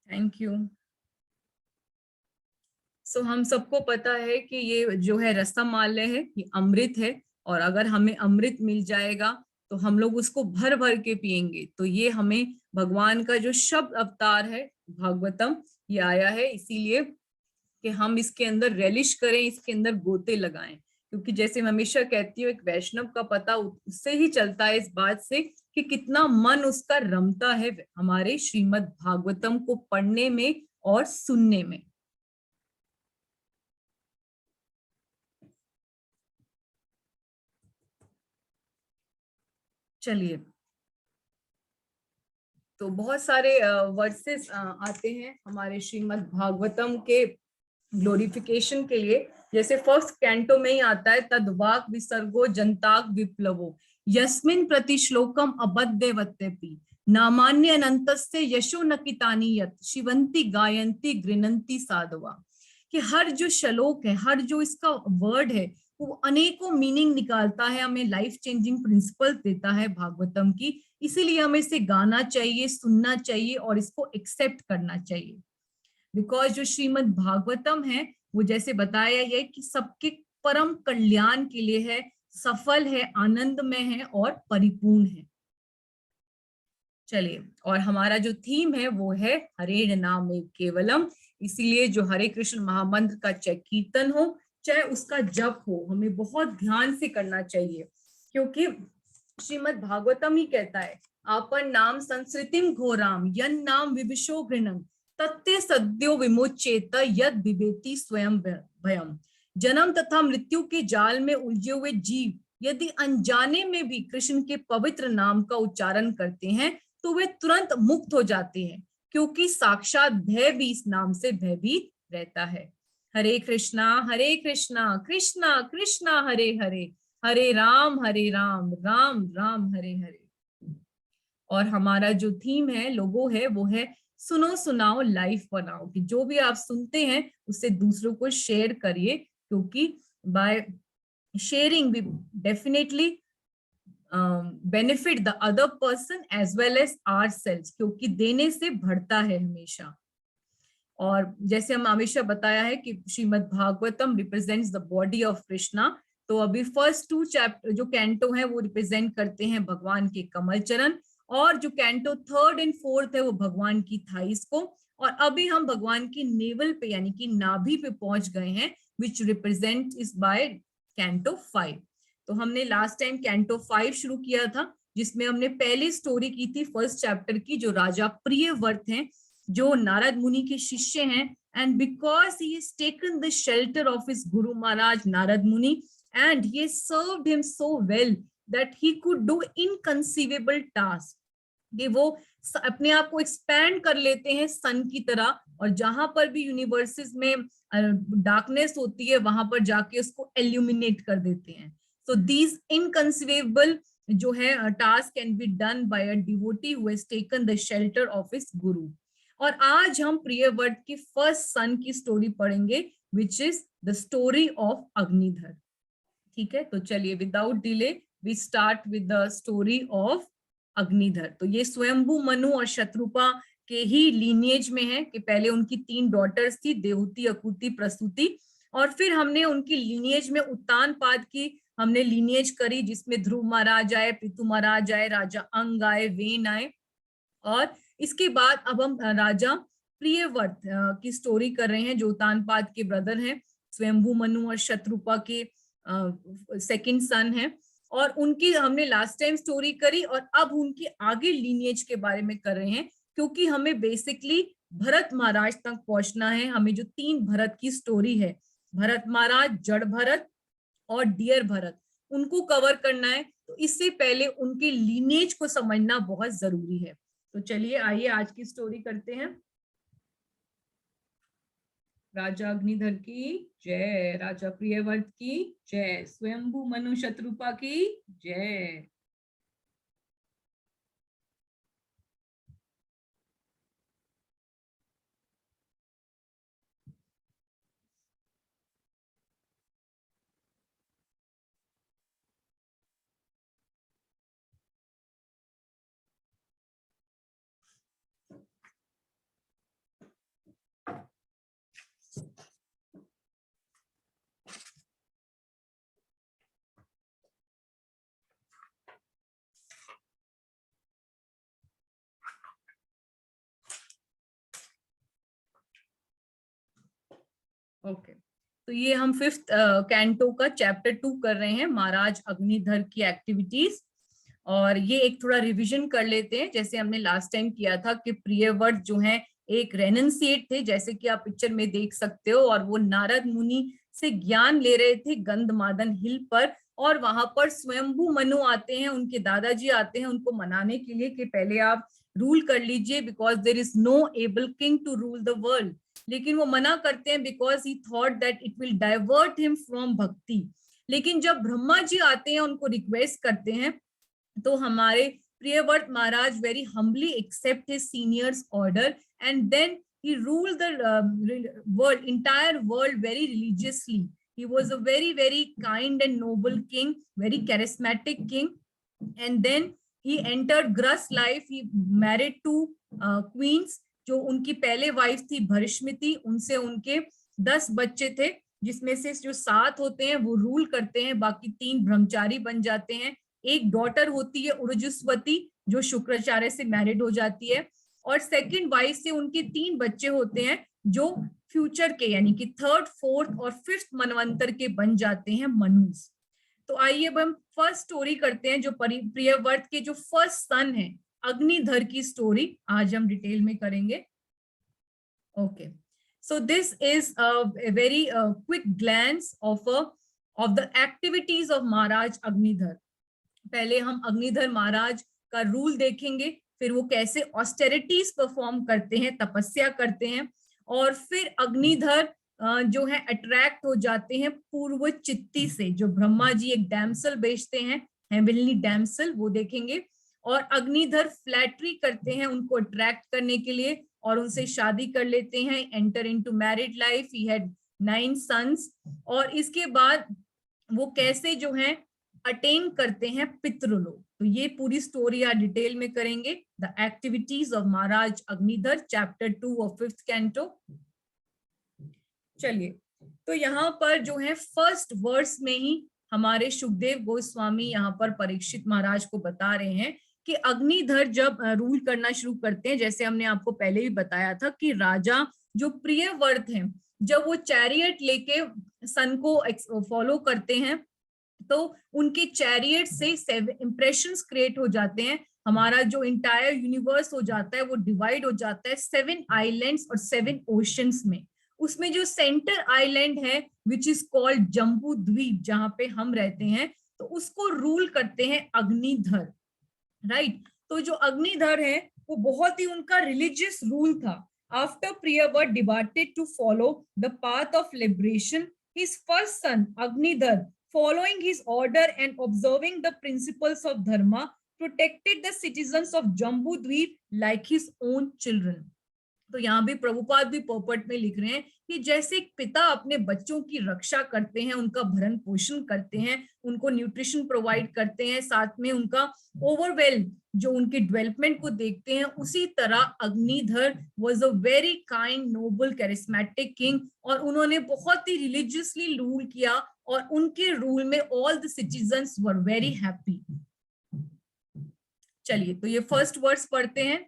Thank you. सो हम सबको पता है कि ये जो है रसमालय है, ये अमृत है। और अगर हमें अमृत मिल जाएगा तो हम लोग उसको भर भर के पिएंगे। तो ये हमें भगवान का जो शब्द अवतार है भागवतम, ये आया है इसीलिए कि हम इसके अंदर रेलिश करें, इसके अंदर गोते लगाएं। क्योंकि जैसे मैं हमेशा कहती हूँ, एक वैष्णव का पता उससे ही चलता है, इस बात से कि कितना मन उसका रमता है हमारे श्रीमद् भागवतम को पढ़ने में और सुनने में। चलिए, तो बहुत सारे वर्सेस आते हैं हमारे श्रीमद् भागवतम के ग्लोरिफिकेशन के लिए। जैसे फर्स्ट कैंटो में ही आता है, तद्वाक विसर्गो जनताक विप्लवो यस्मिन प्रति श्लोकम अबद्धवत्यपि नामान्य अनंतस्य यशो नकितानि यत शिवंती गायंती गृणंती साधवा। कि हर जो श्लोक है, हर जो इसका वर्ड है, वो अनेकों मीनिंग निकालता है, हमें लाइफ चेंजिंग प्रिंसिपल देता है भागवतम की। इसीलिए हमें इसे गाना चाहिए, सुनना चाहिए और इसको एक्सेप्ट करना चाहिए। बिकॉज जो श्रीमद् भागवतम है, वो जैसे बताया है कि सबके परम कल्याण के लिए है, सफल है, आनंदमय है और परिपूर्ण है। चलिए, और हमारा जो थीम है वो है हरे नाम केवलम। इसीलिए जो हरे कृष्ण महामंत्र का चाहे कीर्तन हो, चाहे उसका जप हो, हमें बहुत ध्यान से करना चाहिए। क्योंकि श्रीमद् भागवतम ही कहता है, आपन नाम संस्कृतिम घोराम यन नाम विविशो घृणम तत्ते सद्यो विमोचेत यद विवेति स्वयं भयम। जन्म तथा मृत्यु के जाल में उलझे हुए जीव यदि अनजाने में भी कृष्ण के पवित्र नाम का उच्चारण करते हैं तो वे तुरंत मुक्त हो जाते हैं, क्योंकि साक्षात भय भी इस नाम से भयभीत रहता है। हरे कृष्णा कृष्णा कृष्णा हरे हरे, हरे राम राम राम हरे हरे। और हमारा जो थीम है, लोगो है, वो है सुनो सुनाओ लाइफ बनाओ। कि जो भी आप सुनते हैं उससे दूसरों को शेयर करिए, क्योंकि by sharing we definitely benefit the other person as well as ourselves, क्योंकि देने से बढ़ता है हमेशा। और जैसे हम हमेशा बताया है कि Shrimad Bhagavatam represents the body of Krishna. तो अभी फर्स्ट 2 चैप्टर जो कैंटो है वो रिप्रेजेंट करते हैं भगवान के कमल चरण, और जो कैंटो 3rd एंड 4th है वो भगवान की थाइस को। और अभी हम भगवान की नेवल पे यानी कि नाभि पे पहुंच गए हैं, which represent is by canto 5। तो हमने लास्ट टाइम कैंटो 5 शुरू किया था, जिसमें हमने पहली स्टोरी की थी फर्स्ट चैप्टर की, जो राजा प्रियव्रत हैं, जो नारद मुनि के शिष्य हैं। And because he has taken the shelter of his guru maharaj narad muni, and he served him so well that he could do inconceivable tasks। कि वो अपने आप को एक्सपैंड कर लेते हैं सन की तरह, और जहां पर भी यूनिवर्सेस में डार्कनेस होती है वहां पर जाके उसको एल्यूमिनेट कर देते हैं। सो दीज इनकंसीवेबल जो है task can be done by a devotee who has taken the shelter of his गुरु। और आज हम प्रियव्रत की फर्स्ट सन की स्टोरी पढ़ेंगे, which is the story of Agnidhar. ठीक है, तो चलिए without delay we start with the story of Agnidhar. तो ये स्वयंभू मनु और शत्रुपा के ही लीनिएज में है, कि पहले उनकी 3 डॉटर्स थी, देवहूति, अकुति, प्रसूति। और फिर हमने उनकी लीनिएज में उत्तानपाद की हमने लीनिएज करी, जिसमें ध्रुव महाराज आए, पृथु महाराज आए, राजा अंग आए, वेन आए। और इसके बाद अब हम राजा प्रियव्रत की स्टोरी कर रहे हैं, जो उत्तानपाद के ब्रदर हैं, स्वयंभू मनु और शत्रुपा के सेकंड सन है। और उनकी हमने लास्ट टाइम स्टोरी करी, और अब उनकी आगे लीनिएज के बारे में कर रहे हैं, क्योंकि हमें बेसिकली भरत महाराज तक पहुंचना है। हमें जो 3 भरत की स्टोरी है, भरत महाराज, जड़ भरत और डियर भरत, उनको कवर करना है। तो इससे पहले उनके लीनिएज को समझना बहुत जरूरी है। तो चलिए आइए आज की स्टोरी करते हैं। राजा अग्निधर की जय, राजा प्रियव्रत की जय, स्वयंभू मनु शत्रुपा की जय। ओके, तो ये हम 5th कैंटो का चैप्टर 2 कर रहे हैं, महाराज अग्निधर की एक्टिविटीज। और ये एक थोड़ा रिवीजन कर लेते हैं, जैसे हमने लास्ट टाइम किया था कि प्रियव्रत जो है एक रेनंसिएट थे, जैसे कि आप पिक्चर में देख सकते हो, और वो नारद मुनि से ज्ञान ले रहे थे गंधमादन हिल पर। और वहां पर स्वयंभू मनु आते हैं, उनके दादाजी आते हैं उनको मनाने के लिए कि पहले आप रूल कर लीजिए, because there is no able king to rule the world. लेकिन वो मना करते हैं because he thought that it will divert him from bhakti. लेकिन जब ब्रह्मा जी आते हैं, उनको रिक्वेस्ट करते हैं, तो हमारे Priyavrat Maharaj very humbly accept his seniors order, and then he ruled the world, entire world very religiously. He was a very kind and noble king, very charismatic king. And then he entered grust life. He married 2 queens. जो उनकी पहले wife थी भरिष्मिति, उनसे उनके 10 बच्चे थे, जिसमें से जो 7 होते हैं वो रूल करते हैं, बाकी 3 ब्रह्मचारी बन जाते हैं। एक डॉटर होती है उर्जुस्वती, जो शुक्राचार्य से मैरिड हो जाती है, और सेकंड वाइफ से उनके 3 बच्चे होते हैं, जो फ्यूचर के यानी कि 3rd, 4th और 5th मनवंतर के बन जाते हैं मनुस। तो आइए अब हम फर्स्ट स्टोरी करते हैं, जो प्रियव्रत के जो फर्स्ट सन है अग्निधर की स्टोरी आज हम डिटेल में करेंगे। Okay, so this is a very quick glance of the activities of Maharaj Agnidhar. पहले हम अग्निधर महाराज का रूल देखेंगे, फिर वो कैसे ऑस्टेरिटीज परफॉर्म करते हैं, तपस्या करते हैं, और फिर अग्निधर जो है अट्रैक्ट हो जाते हैं पूर्व चित्ती से, जो ब्रह्मा जी एक डैमसल बेचते हैं, हेवनली डैमसल, वो देखेंगे। और अग्निधर फ्लैटरी करते हैं उनको अट्रैक्ट करने के लिए, और उनसे शादी कर लेते हैं, enter into married life. He had 9 sons. और इसके बाद वो कैसे जो है अटेन करते हैं पितृलोक। तो ये पूरी स्टोरी आज डिटेल में करेंगे, the activities of Maharaj Agnidhar, chapter 2 of 5th canto. चलिए, तो यहाँ पर जो है फर्स्ट वर्स में ही हमारे सुखदेव गोस्वामी यहाँ पर परीक्षित महाराज को बता रहे हैं कि अग्निधर जब रूल करना शुरू करते हैं, जैसे हमने आपको पहले भी बताया था कि राजा जो प्रियव्रत हैं, जब वो चैरियट लेके सन को फॉलो करते हैं, तो उनके चैरियट से इंप्रेशंस क्रिएट हो जाते हैं। हमारा जो इंटायर यूनिवर्स हो जाता है वो डिवाइड हो जाता है 7 आइलैंड्स और 7 ओशंस में। उसमें जो सेंटर आइलैंड है विच इज कॉल्ड जम्बू द्वीप, जहां पे हम रहते हैं, तो उसको रूल करते हैं अग्निधर, राइट। तो जो अग्निधर है वो बहुत ही उनका रिलीजियस रूल था। After Priyavrat departed to follow the path of liberation, his first son Agnidhar, following his order and observing the principles of dharma, protected the citizens of Jambu Dweep like his own children. तो यहाँ भी प्रभुपाद भी पोपट में लिख रहे हैं कि जैसे एक पिता अपने बच्चों की रक्षा करते हैं, उनका भरण पोषण करते हैं, उनको न्यूट्रिशन प्रोवाइड करते हैं, साथ में उनका ओवरवेल जो उनके डेवलपमेंट को देखते हैं, उसी तरह Agnidhar was a very kind noble charismatic king, और उन्होंने बहुत ही रिलीजियसली रूल किया, और उनके रूल में all the citizens were very happy. चलिए, तो ये फर्स्ट वर्ड्स पढ़ते हैं।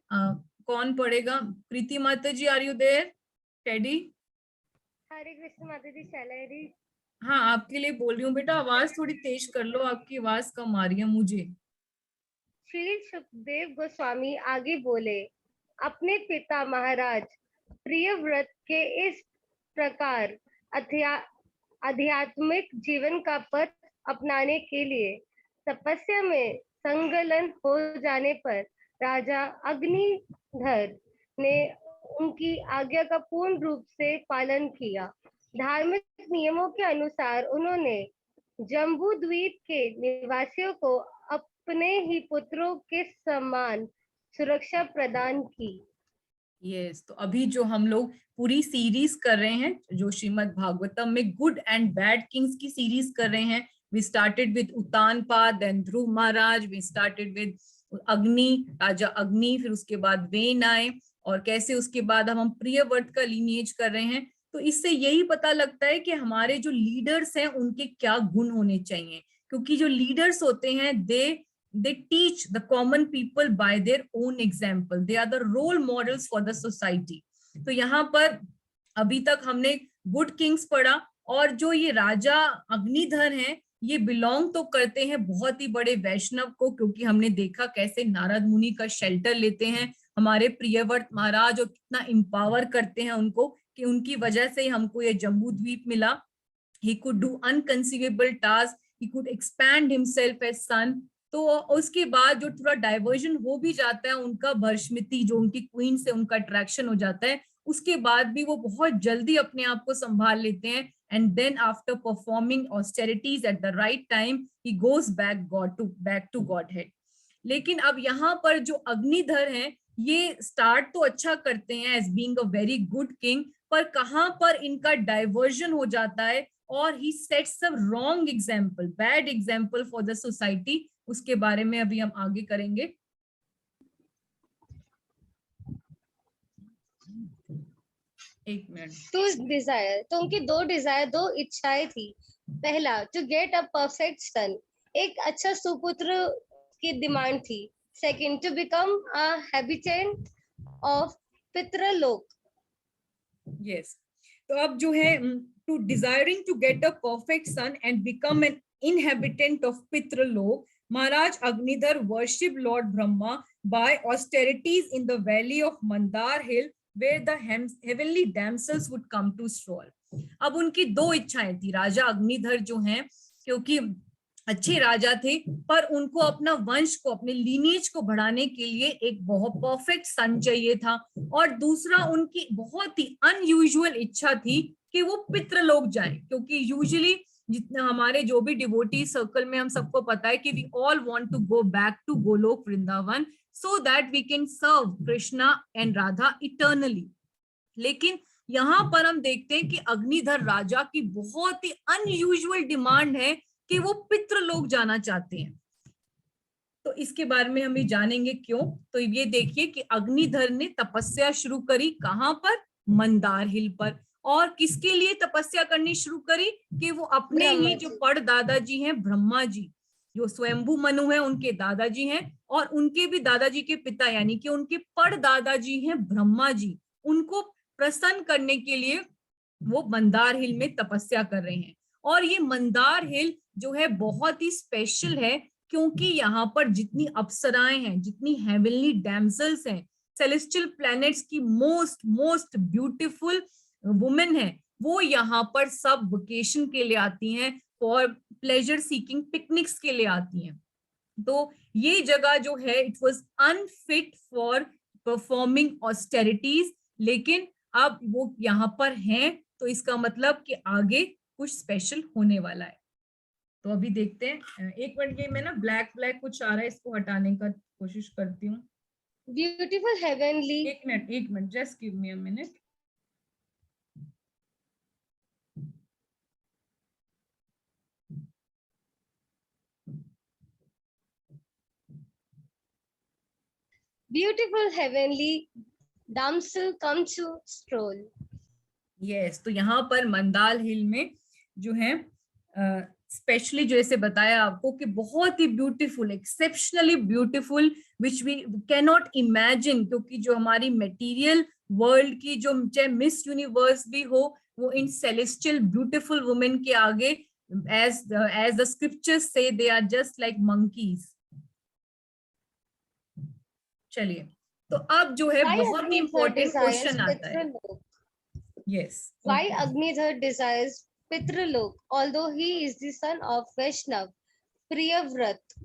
कौन पढ़ेगा? प्रीति माता जी, आर यू देयर? टेडी? हरे कृष्ण माता जी, शैलरी। हाँ, आपके लिए बोल रही हूँ बेटा, आवाज थोड़ी तेज कर लो, आपकी आवाज कम आ रही है मुझे। श्री सुखदेव गोस्वामी आगे बोले, अपने पिता महाराज प्रियव्रत के इस प्रकार आध्यात्मिक जीवन का पथ अपनाने के लिए तपस्या में संलग्न हो जाने पर राजा अग्निधर ने उनकी आज्ञा का पूर्ण रूप से पालन किया। धार्मिक नियमों के अनुसार उन्होंने जम्बू द्वीप के निवासियों को अपने ही पुत्रों के समान सुरक्षा प्रदान की। यस, तो अभी जो हम लोग पूरी सीरीज कर रहे हैं, जो श्रीमद् भागवतम में गुड एंड बैड किंग्स की सीरीज कर रहे हैं। We started with Uttanapada, then Dhruva Maharaj, we started with Agni, राजा अग्नि, फिर उसके बाद वेन आए, और कैसे उसके बाद हम प्रियव्रत का लीनिएज कर रहे हैं। तो इससे यही पता लगता है कि हमारे जो लीडर्स हैं उनके क्या गुण होने चाहिए, क्योंकि जो लीडर्स होते हैं they teach the common people by their own example. They are the role models for the society. तो यहाँ पर अभी तक हमने गुड किंग्स पढ़ा, और जो ये राजा अग्निधर हैं ये बिलोंग तो करते हैं बहुत ही बड़े वैष्णव को, क्योंकि हमने देखा कैसे नारद मुनि का शेल्टर लेते हैं हमारे प्रियव्रत महाराज, और कितना एम्पावर करते हैं उनको, कि उनकी वजह से हमको ये जम्बू द्वीप मिला। he could do unconceivable tasks, he could expand himself as son। तो उसके बाद जो थोड़ा डाइवर्जन हो भी जाता है उनका, भरष्मिति जो उनकी क्वीन से उनका अट्रैक्शन हो जाता है, उसके बाद भी वो बहुत जल्दी अपने आप को संभाल लेते हैं, and then after performing austerities at the right time he goes back to godhead. लेकिन अब यहाँ पर जो अग्निधर हैं ये स्टार्ट तो अच्छा करते हैं as being a very good king, पर कहाँ पर इनका डाइवर्जन हो जाता है और he sets a wrong example, bad example for the society. उसके बारे में अभी हम आगे करेंगे। एक मिनट। तो उनकी दो इच्छाएं थी। पहला, to get a perfect son, एक अच्छा सुपुत्र की डिमांड थी। Second, to become a habitant of Pitriloka. Yes, तो अब जो है two desiring to get a perfect son and become an inhabitant of Pitriloka, Maharaj Agniधर worship Lord Brahma by austerities in the valley of Mandar Hill, where the heavenly damsels would come to stroll। अब उनकी दो इच्छाएं थी। राजा अग्निधर जो हैं, क्योंकि अच्छे राजा थे, पर उनको अपना वंश को, अपने लीनिएज को बढ़ाने के लिए एक बहुत परफेक्ट सन चाहिए था, और दूसरा उनकी बहुत ही अनयूजुअल इच्छा थी कि वो पितृलोक जाएं, क्योंकि यूजुअली जितना हमारे जो भी डिवोटी सर्कल में हम सबको पता है कि we all want to go back to Goloka Vrindavan so that we can serve Krishna and Radha eternally. लेकिन यहाँ पर हम देखते हैं कि अग्निधर राजा की बहुत ही अनयूजुअल डिमांड है कि वो पितृलोक जाना चाहते हैं। तो इसके बारे में हम ये जानेंगे क्यों। तो ये देखिए कि अग्निधर ने तपस्या शुरू करी कहाँ पर, मंदार हिल पर। और किसके लिए तपस्या करनी शुरू करी, कि वो अपने ही जो पड़ दादाजी हैं ब्रह्मा जी, जो स्वयंभू मनु है उनके दादाजी हैं, और उनके भी दादाजी के पिता यानी कि उनके पड़ दादाजी हैं ब्रह्मा जी, उनको प्रसन्न करने के लिए वो मंदार हिल में तपस्या कर रहे हैं। और ये मंदार हिल जो है बहुत ही स्पेशल है, क्योंकि यहाँ पर जितनी अप्सराएं हैं, जितनी हेवनली डैम्सल्स हैं, सेलेस्टियल प्लैनेट्स की मोस्ट ब्यूटीफुल वुमेन है, वो यहाँ पर सब वेकेशन के लिए आती हैं, फॉर प्लेजर सीकिंग पिकनिक्स के लिए आती हैं। तो ये जगह जो है it was unfit for performing austerities, लेकिन अब वो यहाँ पर हैं, तो इसका मतलब कि आगे कुछ स्पेशल होने वाला है। तो अभी देखते हैं। एक मिनट, ये मैं ना ब्लैक कुछ आ रहा है, इसको हटाने का कोशिश करती हूँ। Beautiful heavenly. एक मिनट, just give me a minute. Beautiful heavenly damsel come to stroll। Yes, तो यहाँ पर मंदार हिल में जो है स्पेशली जो ऐसे बताया आपको कि बहुत ही beautiful, exceptionally beautiful, which we cannot imagine, क्योंकि जो हमारी मटेरियल वर्ल्ड की जो चाहे मिस यूनिवर्स भी हो, वो इन सेलेस्टियल ब्यूटीफुल वुमेन के आगे एज द स्क्रिप्चर्स से they are just like monkeys. चलिए, तो अब जो है बहुत ही इंपॉर्टेंट क्वेश्चन आता है। Yes. Why Agniधर desires Pitralok, although he is the son of Vaishnav, Priyavrat?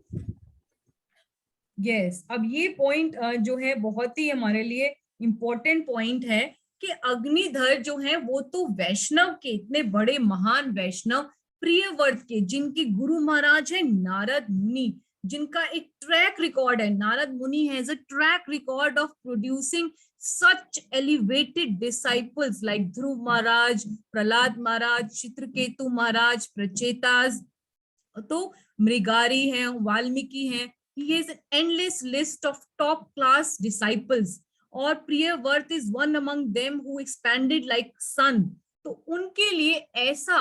Yes. अब ये पॉइंट जो है बहुत ही हमारे लिए इम्पोर्टेंट पॉइंट है कि अग्निधर जो है वो तो वैष्णव के, इतने बड़े महान वैष्णव प्रियव्रत के, जिनके गुरु महाराज है नारद मुनि, जिनका एक ट्रैक रिकॉर्ड है। नारद मुनि has a track record of producing such elevated disciples like Dhruv Maharaj, Prahlad Maharaj, Chitraketu Maharaj, Prachetas, तो मृगारी हैं, वाल्मीकि हैं। He has an endless list of top class disciples, और Priyavrat is one among them who expanded like sun। तो उनके लिए ऐसा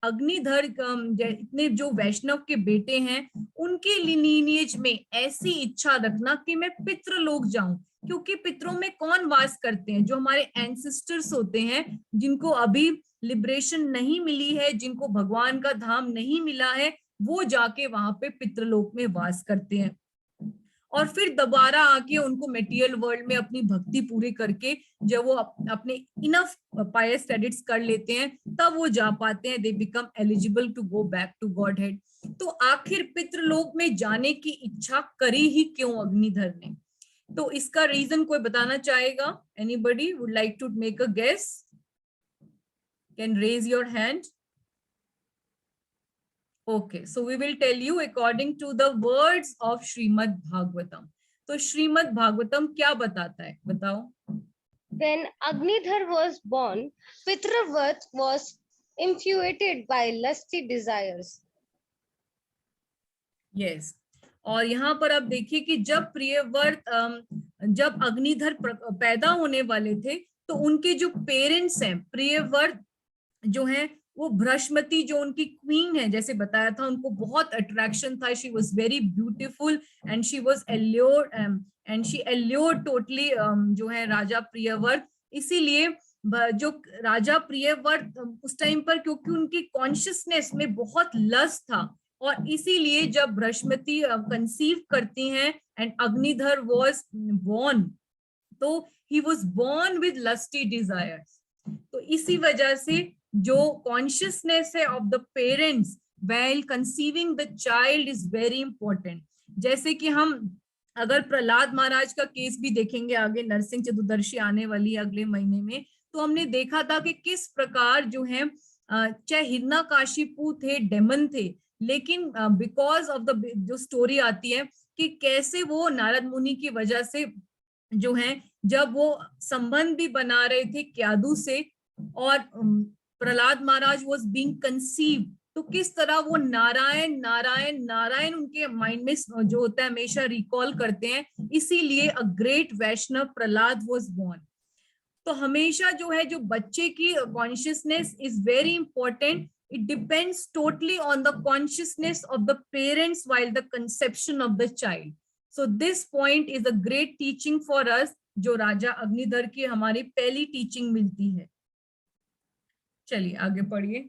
अग्निधर, इतने जो वैष्णव के बेटे हैं, उनके लिनिएज में ऐसी इच्छा रखना कि मैं पितृलोक जाऊं, क्योंकि पितरों में कौन वास करते हैं? जो हमारे एंसेस्टर्स होते हैं, जिनको अभी लिबरेशन नहीं मिली है, जिनको भगवान का धाम नहीं मिला है, वो जाके वहां पे पितृलोक में वास करते हैं और फिर दोबारा आके उनको मटेरियल वर्ल्ड में अपनी भक्ति पूरी करके जब वो अपने इनफ पायस क्रेडिट्स कर लेते हैं, तब वो जा पाते हैं, they become eligible to go back to godhead. तो आखिर पितृलोक में जाने की इच्छा करी ही क्यों अग्निधर ने? तो इसका रीजन कोई बताना चाहेगा? Anybody would like to make a guess? Can raise your hand. Okay, so we will tell you according to the words of Srimad Bhagavatam. तो श्रीमद् भागवतम क्या बताता है, बताओ? When Agnidhar was born, Pitravat was infatuated by lusty desires. Yes. और यहाँ पर आप देखिए कि जब प्रियव्रत जब अग्निधर पैदा होने वाले थे, तो उनके जो पेरेंट्स हैं, प्रियव्रत जो हैं, वो भ्रष्मति जो उनकी क्वीन है, जैसे बताया था, उनको बहुत अट्रैक्शन था। She was very beautiful and she was allured and she allured totally जो है राजा प्रियव्रत। इसीलिए जो राजा प्रियव्रत उस टाइम पर, क्योंकि उनकी कॉन्शियसनेस में बहुत लस्ट था, और इसीलिए जब बृहस्पति कंसीव करती हैं एंड अग्निधर वाज बोर्न, तो he was born with lusty desires. तो इसी वजह से जो कॉन्शियसनेस है of the parents while conceiving the child is very important. जैसे कि हम अगर प्रहलाद महाराज का केस भी देखेंगे आगे, नरसिंह चतुर्दशी आने वाली है अगले महीने में, तो हमने देखा था कि किस प्रकार जो है चाहे हिरण्यकाशिपु थे, डेमन थे, लेकिन बिकॉज ऑफ द जो स्टोरी आती है कि कैसे वो नारद मुनि की वजह से जो है, जब वो संबंध भी बना रहे थे क्यादू से, और प्रहलाद महाराज वाज बीइंग कंसीव, तो किस तरह वो नारायण नारायण नारायण उनके माइंड में जो होता है हमेशा रिकॉल करते हैं। इसीलिए a great Vaishnava Prahlad was born. तो हमेशा जो है, जो बच्चे की consciousness is very important. It depends totally on the consciousness of the parents while the conception of the child. So this point is a great teaching for us, जो राजा अग्निधर की हमारी पहली टीचिंग मिलती है। चलिए आगे पढ़िए।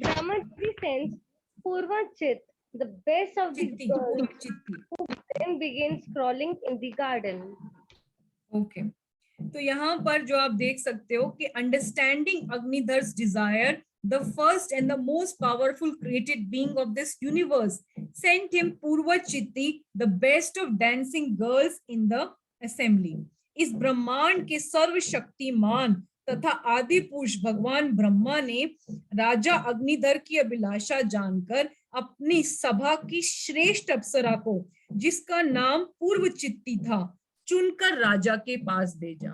Brahmaji sends Purvachit, the best of the girls, who then begins crawling in the garden. Okay. तो यहाँ पर जो आप देख सकते हो कि understanding Agnidhar's desire, the first and the most powerful created being of this universe, sent him Purvachitti, the best of dancing girls in the assembly. इस ब्रह्मांड के सर्वशक्तिमान तथा आदि पुरुष भगवान ब्रह्मा ने राजा अग्निधर की अभिलाषा जानकर अपनी सभा की श्रेष्ठ अप्सरा को, जिसका नाम पूर्वचित्ती था, चुनकर राजा के पास भेजा।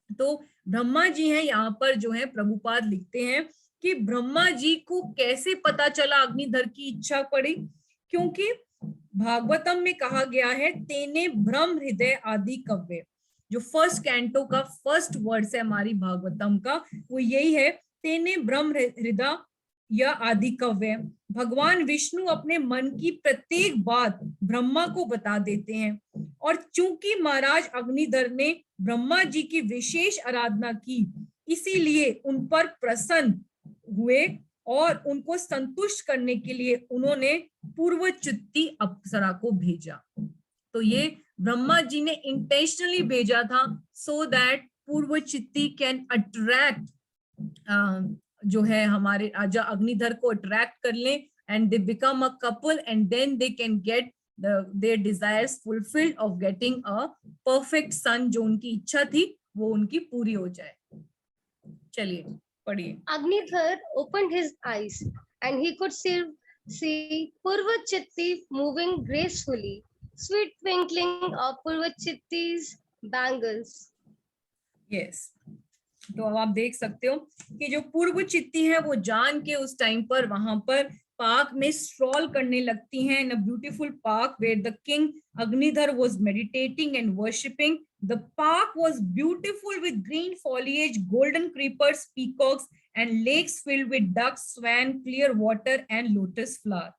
तो ब्रह्मा जी हैं यहाँ पर जो है, प्रभुपाद लिखते हैं कि ब्रह्मा जी को कैसे पता चला अग्निधर की इच्छा पड़ी, क्योंकि भागवतम में कहा गया है तेने ब्रह्म हृदय आदि कव्य। जो फर्स्ट कैंटो का फर्स्ट वर्ड है हमारी भागवतम का, वो यही है, तेने ब्रह्म हृदय या आदि कव्य। भगवान विष्णु अपने मन की प्रत्येक बात ब्रह्मा को बता देते हैं, और चूंकि महाराज अग्निधर ने ब्रह्मा जी की विशेष आराधना की, इसीलिए उन पर प्रसन्न हुए और उनको संतुष्ट करने के लिए उन्होंने पूर्वचित्ती अप्सरा को भेजा। तो ये ब्रह्मा जी ने इंटेंशनली भेजा था, so that Purvachitti can attract जो है हमारे राजा अग्निधर को अट्रैक्ट कर ले, and they become a couple, and then they can get their desires fulfilled of getting a perfect son। जो उनकी इच्छा थी वो उनकी पूरी हो जाए। चलिए पढ़िए। Agnidhar opened his eyes and he could see Purvachitti moving gracefully, sweet twinkling of Purvachitti's bangles. Yes. तो अब आप देख सकते हो कि जो पूर्वचित्ती है वो जान के उस टाइम पर वहां पर पार्क में स्ट्रॉल करने लगती हैं, in a beautiful park where the king Agnidhar was meditating and worshipping. The park was beautiful with green foliage, golden creepers, peacocks, and lakes filled with ducks, swan, clear water, and lotus flower.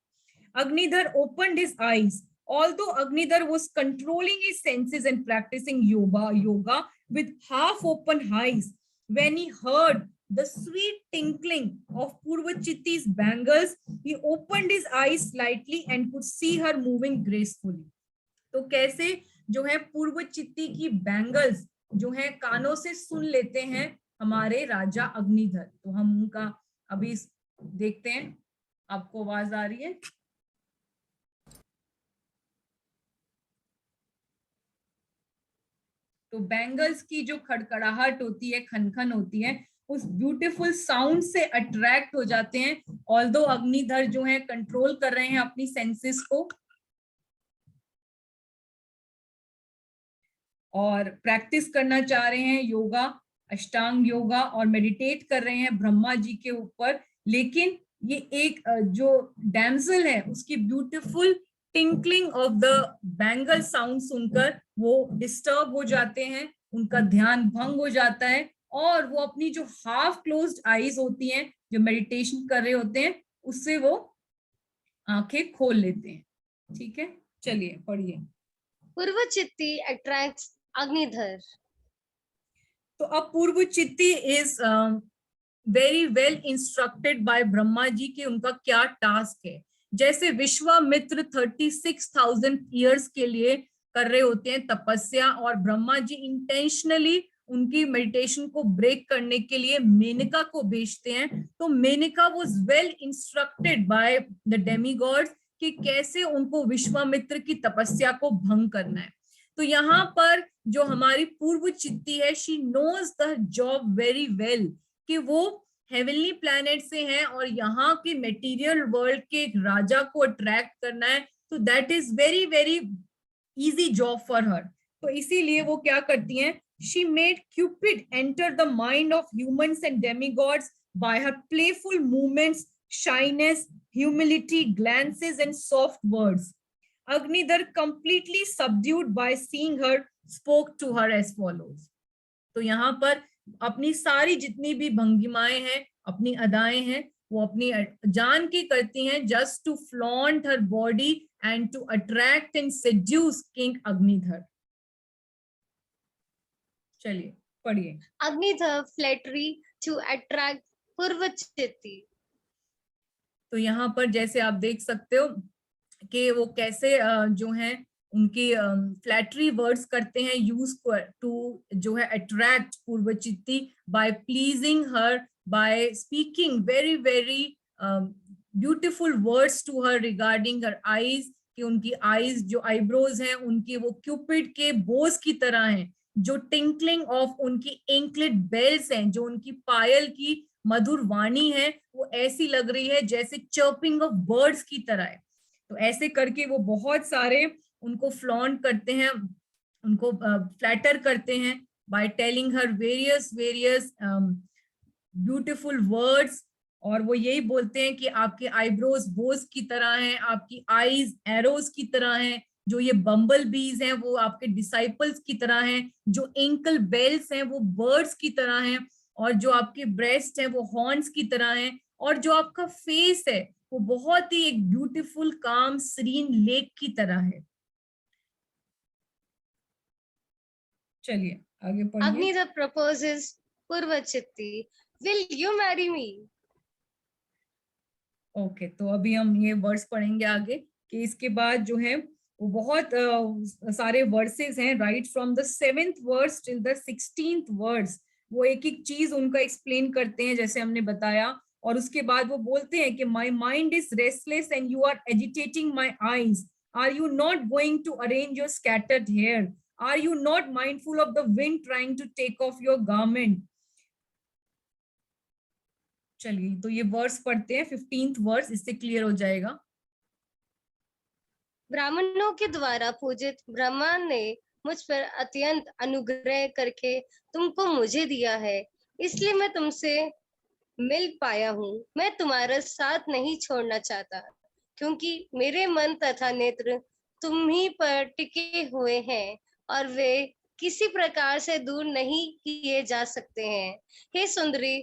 Agnidhar opened his eyes Although Agnidhar was controlling his senses and practicing yoga with half open eyes, when he heard the sweet tinkling of Purvachitti's bangles, he opened his eyes slightly and could see her moving gracefully. तो कैसे जो है पूर्वचित्ती की bangles जो है कानों से सुन लेते हैं हमारे राजा अग्निधर। तो हम उनका अभी देखते हैं। आपको आवाज आ रही है? तो बैंगल्स की जो खड़खड़ाहट होती है, खनखन होती है, उस ब्यूटीफुल साउंड से अट्रैक्ट हो जाते हैं। ऑल्दो अग्निधर जो है कंट्रोल कर रहे हैं अपनी सेंसेस को और प्रैक्टिस करना चाह रहे हैं योगा, अष्टांग योगा, और मेडिटेट कर रहे हैं ब्रह्मा जी के ऊपर, लेकिन ये एक जो डैमसल है उसकी beautiful tinkling of the bangle sound सुनकर वो डिस्टर्ब हो जाते हैं, उनका ध्यान भंग हो जाता है और वो अपनी जो हाफ क्लोज्ड आईज होती हैं, जो मेडिटेशन कर रहे होते हैं, उससे वो आंखें खोल लेते हैं। ठीक है, चलिए पढ़िए। पूर्वचित्ती अट्रैक्ट्स अग्निधर। तो अब Purvachitti is very well instructed by Brahma ji के उनका क्या टास्क है। जैसे विश्वामित्र 36,000 ईयर्स के लिए कर रहे होते हैं तपस्या, और ब्रह्मा जी इंटेंशनली उनकी मेडिटेशन को ब्रेक करने के लिए मेनका को भेजते हैं। तो Menaka was well instructed by the demigods कि कैसे उनको विश्वामित्र की तपस्या को भंग करना है। तो यहाँ पर जो हमारी पूर्व चित्ती है, she knows the job very well कि वो हेवनली प्लैनेट से हैं और यहाँ के मेटीरियल वर्ल्ड के एक राजा को अट्रैक्ट करना है, तो that is very very easy job for her. तो इसीलिए वो क्या करती हैं, she made Cupid enter the mind of humans and demigods by her playful movements, shyness, humility, glances and soft words. Agnidhar, completely subdued by seeing her, spoke to her as follows. तो यहाँ पर अपनी सारी जितनी भी भंगिमाएं हैं, अपनी अदाएं हैं, वो अपनी जान की करती हैं, just to flaunt her body and to attract and seduce King Agnidhar. चलिए पढ़िए। Agnidhar flattery to attract पूर्वचित्ती। तो यहाँ पर जैसे आप देख सकते हो कि वो कैसे जो है उनकी फ्लैटरी वर्ड्स करते हैं यूज टू जो है attract Purvachitti by pleasing her, by speaking very very beautiful words to her regarding her eyes, कि उनकी आईज जो आईब्रोज हैं उनकी वो क्यूपिड के बोस की तरह हैं, जो टिंकलिंग ऑफ उनकी एंकलेट बेल्स हैं, जो उनकी पायल की मधुर वाणी है, वो ऐसी लग रही है जैसे चर्पिंग ऑफ बर्ड्स की तरह है। तो ऐसे करके वो बहुत सारे उनको फ्लॉन्ट करते हैं, उनको फ्लैटर करते हैं by telling her various various beautiful words, और वो यही बोलते हैं कि आपके आईब्रोज बोस की तरह हैं, आपकी आईज एरोज की तरह हैं, जो ये बम्बल बीज हैं वो आपके डिसाइपल्स की तरह हैं, जो एंकल बेल्स हैं वो बर्ड्स की तरह हैं, और जो आपके ब्रेस्ट हैं वो हॉर्न्स की तरह हैं, और जो आपका फेस है वो बहुत ही एक ब्यूटीफुल काम सीरीन लेक की तरह है। चलिए आगे पढ़िए। Agnidhar proposes पूर्वचित्ती, will you marry me? Okay, तो अभी हम ये वर्ड्स पढ़ेंगे आगे कि इसके बाद जो है वो बहुत सारे वर्सेस हैं, right from the 7th verse till the 16th verse. वो एक एक चीज उनका एक्सप्लेन करते हैं जैसे हमने बताया, और उसके बाद वो बोलते हैं कि my mind is restless and you are agitating my eyes, are you not going to arrange your scattered hair, are you not mindful of the wind trying to take off your garment. चलिए तो ये verse पढ़ते हैं, 15th verse, इससे clear हो जाएगा। ब्राह्मणों के द्वारा पूजित ब्रह्मा ने मुझ पर अत्यंत अनुग्रह करके तुमको मुझे दिया है, इसलिए मैं तुमसे मिल पाया हूँ। मैं तुम्हारा साथ नहीं छोड़ना चाहता, क्योंकि मेरे मन तथा नेत्र तुम ही पर टिके हुए हैं और वे किसी प्रकार से दूर नहीं किए जा सकते हैं। हे सुंदरी,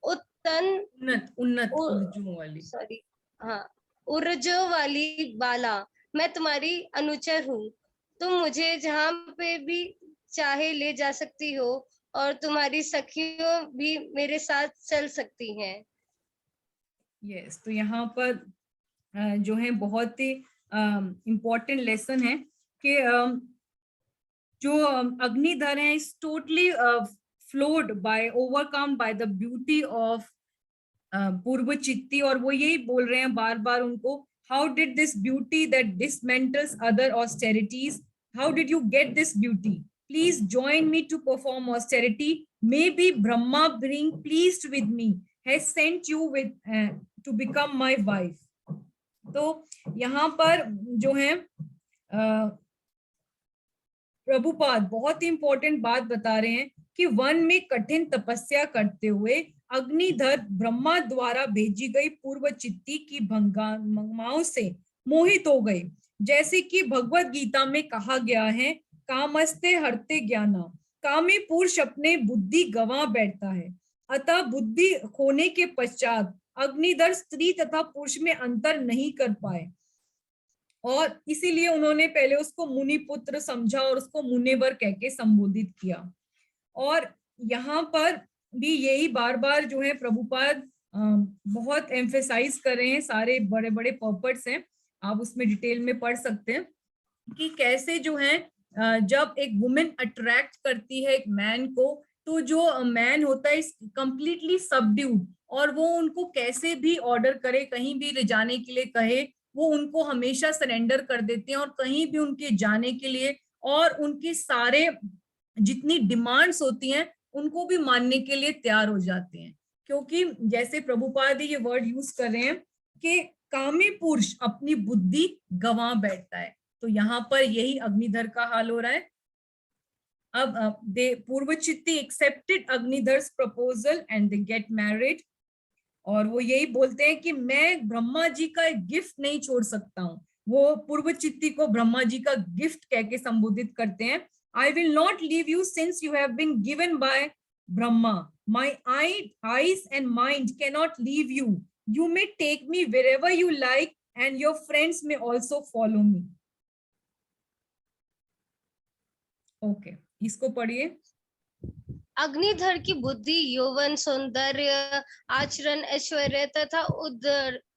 उन्नत उन्नत उर्जू वाली, हाँ, उर्जो वाली बाला, मैं तुम्हारी अनुचर हूँ, तुम मुझे जहाँ पे भी चाहे ले जा सकती हो और तुम्हारी सखियों भी मेरे साथ चल सकती हैं। यस, तो यहाँ पर जो है बहुत ही इम्पोर्टेंट लेसन है कि जो अग्निधर है is totally floored by overcome by the beauty of Purvachitti, और वो यही बोल रहे हैं बार बार उनको, how did this beauty that dismantles other austerities, how did you get this beauty, please join me to perform austerity, maybe Brahma being pleased with me has sent you with to become my wife. तो यहाँ पर जो है प्रभुपाद बहुत ही important बात बता रहे हैं कि वन में कठिन तपस्या करते हुए अग्निधर ब्रह्मा द्वारा भेजी गई पूर्व चित्ती की भंगामाओं से मोहित हो गए, जैसे कि भगवत गीता में कहा गया है, कामस्ते हरते ज्ञाना, कामी पुरुष अपने बुद्धि गंवा बैठता है, अतः बुद्धि खोने के पश्चात अग्निधर स्त्री तथा पुरुष में अंतर नहीं कर पाए, और इसीलिए उन्होंने पहले उसको मुनि पुत्र समझा और उसको मुनिवर कह के संबोधित किया। और यहाँ पर भी यही बार बार जो है प्रभुपाद बहुत एम्फेसाइज कर रहे हैं, सारे बड़े बड़े पर्पट्स हैं, आप उसमें डिटेल में पढ़ सकते हैं कि कैसे जो है जब एक वुमेन अट्रैक्ट करती है एक मैन को, तो जो मैन होता है कंप्लीटली सबड्यूड, और वो उनको कैसे भी ऑर्डर करे, कहीं भी ले जाने के लिए कहे, वो उनको हमेशा सरेंडर कर देते हैं, और कहीं भी उनके जाने के लिए और उनकी सारे जितनी डिमांड्स होती हैं उनको भी मानने के लिए तैयार हो जाते हैं, क्योंकि जैसे प्रभुपाद ये वर्ड यूज कर रहे हैं कि कामी पुरुष अपनी बुद्धि गंवा बैठता है, तो यहाँ पर यही अग्निधर का हाल हो रहा है। अब they Purvachitti accepted Agnidhar's proposal and they get married, और वो यही बोलते हैं कि मैं ब्रह्मा जी का एक गिफ्ट नहीं छोड़ सकता हूँ, वो पूर्व चित्ती को ब्रह्मा जी का गिफ्ट कह के संबोधित करते हैं, I will not leave you since you have been given by Brahma, my eyes and mind can not leave you, you may take me wherever you like and your friends may also follow me. Okay, इसको पढ़िए। अग्निधर की बुद्धि यौवन, सौंदर्य, आचरण, ऐश्वर्य तथा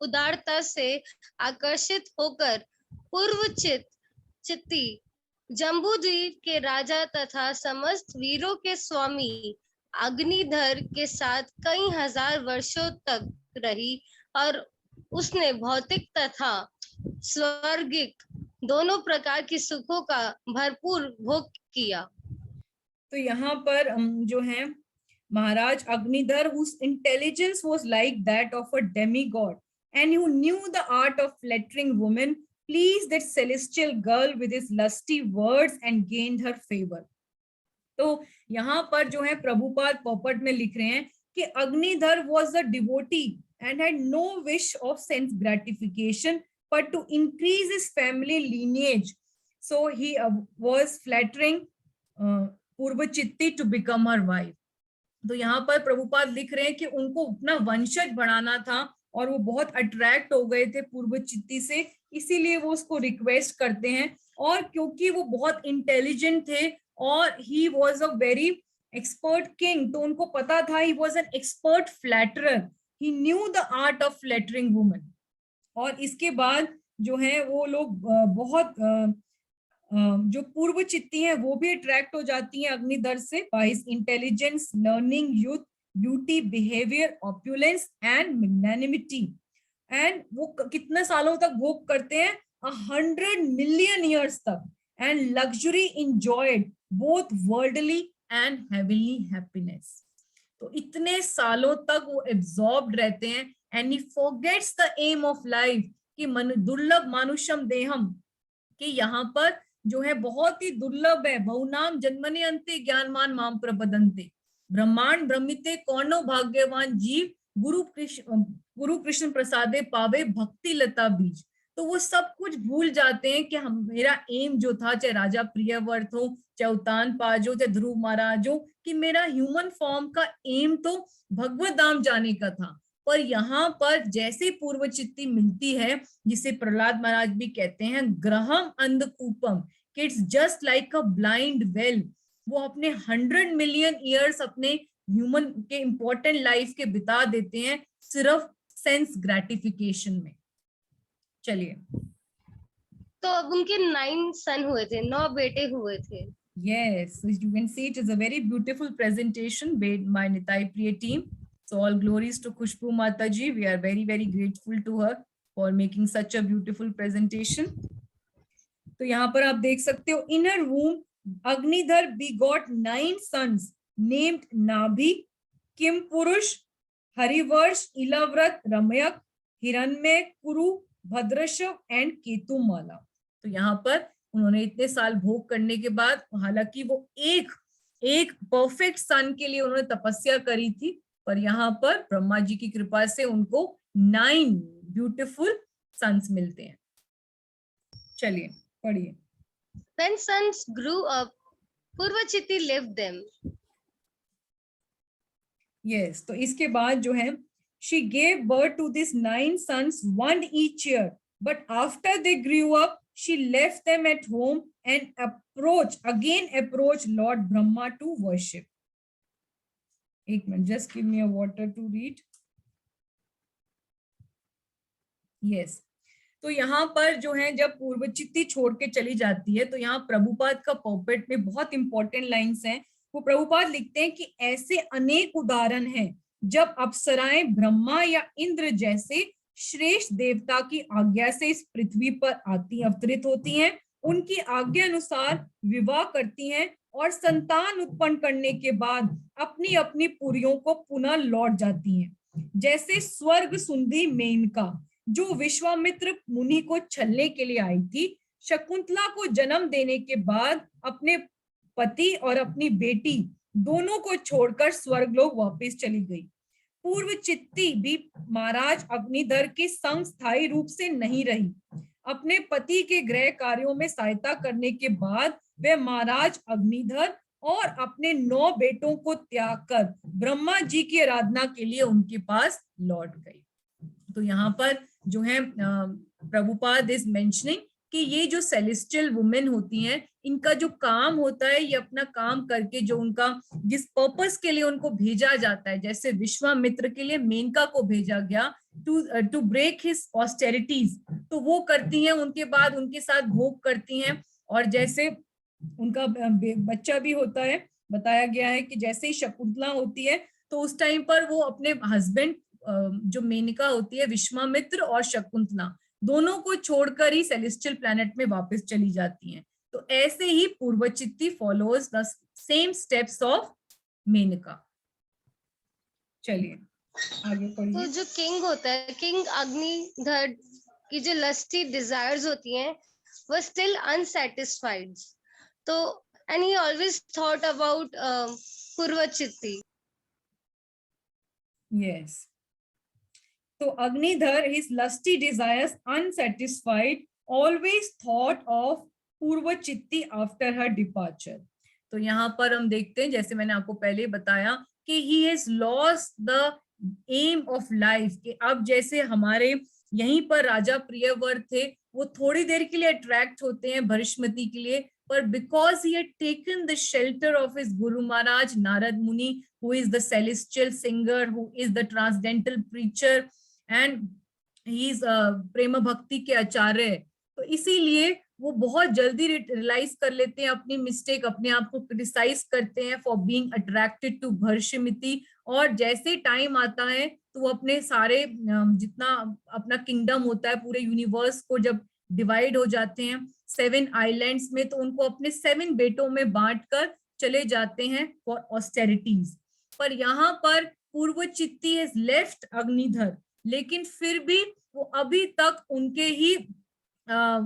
उदारता से आकर्षित होकर पूर्व चित्ती जम्बूद्वीप के राजा तथा समस्त वीरों के स्वामी अग्निधर के साथ कई हजार वर्षों तक रही और उसने भौतिक तथा स्वर्गिक दोनों प्रकार की सुखों का भरपूर भोग किया। तो यहाँ पर जो है महाराज Agnidhar whose intelligence was like that of a demigod and who knew the art of flattering women pleased that celestial girl with his lusty words and gained her favor। तो यहाँ पर जो है प्रभुपाद पोपट में लिख रहे हैं कि Agnidhar was a devotee and had no wish of sense gratification but to increase his family lineage, so he was flattering पूर्व चित्ती टू बिकम हर वाइफ। तो यहाँ पर प्रभुपाद लिख रहे हैं कि उनको अपना वंशज बढ़ाना था और वो बहुत अट्रैक्ट हो गए थे पूर्व चित्ती से, इसीलिए वो उसको रिक्वेस्ट करते हैं, और क्योंकि वो बहुत इंटेलिजेंट थे और he was a very expert king, तो उनको पता था he was an expert flatterer, he knew the art of flattering women. और इसके बाद जो है वो लोग बहुत जो पूर्व चित्ती हैं वो भी अट्रैक्ट हो जाती हैं अग्निधर से, by his intelligence, learning, youth, beauty, behaviour, opulence and magnanimity, and वो कितने सालों तक भोग करते हैं, 100 मिलियन ईयर्स तक, and luxury enjoyed both worldly and heavenly happiness. तो इतने सालों तक वो एब्जॉर्ब्ड रहते हैं, and he forgets the aim of life कि दुर्लभ मानुषम देहम, कि यहाँ पर जो है बहुत ही दुर्लभ है, बहुनाम जन्मने अंते ज्ञानमान माम प्रपदन्ते, ब्रह्मांड ब्रह्मिते कौनो भाग्यवान जीव, गुरु कृष्ण प्रसादे पावे भक्ति लता बीज। तो वो सब कुछ भूल जाते हैं कि हम, मेरा एम जो था, चाहे राजा प्रियव्रत हो, चाहे उत्तान पाज हो, चाहे ध्रुव महाराज हो, कि मेरा ह्यूमन फॉर्म का एम तो भगवत धाम जाने का था, पर यहाँ पर जैसे पूर्व चित्ती मिलती है, जिसे प्रहलाद महाराज भी कहते हैं ग्रहम अंधकूपम, कि it's just like a blind well. वो अपने 100 मिलियन ईयर्स अपने ह्यूमन के इंपॉर्टेंट लाइफ के बिता देते हैं सिर्फ सेंस ग्रेटिफिकेशन में। चलिए, तो अब उनके 9 सन हुए थे, 9 बेटे हुए थे। yes, so you can see it is a very beautiful presentation made by Nitai Priya team. So all glories to Khushbu Mataji. We are very, very grateful to her for making such a beautiful presentation. तो यहाँ पर आप देख सकते हो, inner womb Agnidhar begot 9 sons named Nabhi, Kim Purush, Harivarsh, Ilavrat, Ramyak, Hiranmay, Kuru, Bhadrashv and Ketumala. तो यहाँ पर उन्होंने इतने साल भोग करने के बाद, हालांकि वो एक परफेक्ट सन के लिए उन्होंने तपस्या करी थी, पर यहाँ पर ब्रह्मा जी की कृपा से उनको 9 ब्यूटीफुल सन्स मिलते हैं। चलिए पढ़िए। When sons grew up, Purvachiti left them. Yes, तो इसके बाद जो है, she gave birth to these 9 sons, one each year, but after they grew up, she left them at home and approached Lord Brahma to worship. एक minute, just give me a water to read. Yes. तो यहाँ पर जो है, जब पूर्वचित्ती छोड़ के चली जाती है, तो यहाँ प्रभुपाद का पॉपेट में बहुत इंपॉर्टेंट लाइंस हैं। वो प्रभुपाद लिखते हैं कि ऐसे अनेक उदाहरण हैं जब अप्सराएं ब्रह्मा या इंद्र जैसे श्रेष्ठ देवता की आज्ञा से इस पृथ्वी पर अवतरित होती हैं, उनकी आज्ञा अनुसार विवाह करती हैं और संतान उत्पन्न करने के बाद अपनी अपनी पुरियों को पुनः लौट जाती हैं। जैसे स्वर्ग सुंदरी मेनका, जो विश्वामित्र मुनि को छलने के लिए आई थी, शकुंतला को जन्म देने के बाद अपने पति और अपनी बेटी दोनों को छोड़कर स्वर्गलोक वापस चली गई। पूर्व चित्ती भी महाराज अग्निधर के संग स्थायी रूप से नहीं रही। अपने पति के गृह कार्यों में सहायता करने के बाद वे महाराज अग्निधर और अपने 9 बेटों को त्याग कर ब्रह्मा जी की आराधना के लिए उनके पास लौट गई। तो यहाँ पर जो है प्रभुपाद इज मेंशनिंग कि ये जो सेलेस्टियल वुमेन होती हैं, इनका जो काम होता है, ये अपना काम करके जो उनका जिस पर्पस के लिए उनको भेजा जाता है, जैसे विश्वामित्र के लिए मेनका को भेजा गया टू ब्रेक हिज ऑस्टेरिटीज, तो वो करती हैं, उनके बाद उनके साथ भोग करती हैं। और जैसे उनका बच्चा भी होता है, बताया गया है कि जैसे ही शकुंतला होती है, तो उस टाइम पर वो अपने हस्बैंड जो मेनका होती है, विश्वामित्र और शकुंतला दोनों को छोड़कर ही सेलेस्टियल प्लैनेट में वापस चली जाती हैं। तो ऐसे ही Purvachitti follows the same steps of Menaka. चलिए आगे पढ़िए। तो जो किंग होता है, किंग अग्निधर की जो लस्टी डिजायर्स होती हैं, वो स्टिल अनसेटिस्फाइड। तो and he always thought about Purvachitti. Yes, तो Agnidhar, his lusty desires unsatisfied, always thought of पूर्वचित्ती after her departure. तो यहाँ पर हम देखते हैं, जैसे मैंने आपको पहले बताया कि he has lost the aim of life, कि अब जैसे हमारे यहीं पर राजा प्रियव्रत थे, वो थोड़ी देर के लिए अट्रैक्ट होते हैं भरिष्मति के लिए, पर because he had taken the shelter of his Guru Maharaj Narad Muni, who is the celestial singer, who is the transcendental preacher, and he is प्रेम भक्ति के आचार्य, तो इसीलिए वो बहुत जल्दी रियलाइज कर लेते हैं अपनी मिस्टेक, अपने आप को क्रिटिसाइज करते हैं फॉर बीइंग अट्रैक्टेड टू भर्षमिति। और जैसे टाइम आता है तो वो अपने सारे जितना अपना किंगडम होता है, पूरे यूनिवर्स को जब डिवाइड हो जाते हैं 7 आइलैंड्स में, तो उनको अपने 7 बेटों में बांटकर चले जाते हैं फॉर ऑस्टेरिटीज। पर यहाँ पर पूर्वचित्ती हैज लेफ्ट अग्निधर, लेकिन फिर भी वो अभी तक उनके ही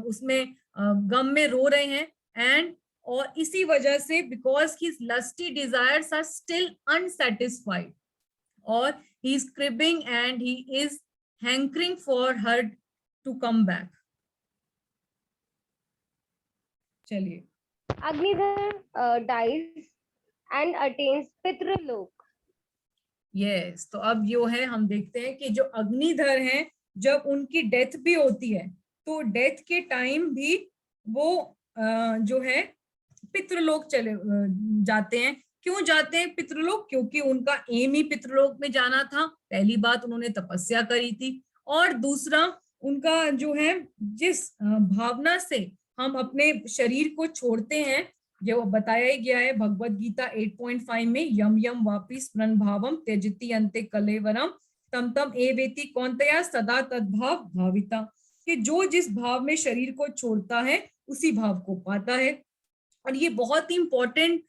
उसमें गम में रो रहे हैं, एंड और इसी वजह से because his lusty desires are still unsatisfied, और he is cribbing and he is hankering for her to come back. चलिए, Agnidhar dies and attains Pitralok. Yes, तो अब यो है, हम देखते हैं कि जो अग्निधर हैं, जब उनकी डेथ भी होती है तो डेथ के टाइम भी वो जो है पितृलोक चले जाते हैं। क्यों जाते हैं पितृलोक? क्योंकि उनका एम ही पितृलोक में जाना था। पहली बात, उन्होंने तपस्या करी थी, और दूसरा उनका जो है, जिस भावना से हम अपने शरीर को छोड़ते हैं, जो बताया ही गया है भगवत गीता 8.5 में, यम यम वापि स्मरण भावम त्यजति अंते कलेवरम तम तम एवेति कौन्तेया सदा तद्भाव भाविता, कि जो जिस भाव में शरीर को छोड़ता है उसी भाव को पाता है। और ये बहुत ही इंपॉर्टेंट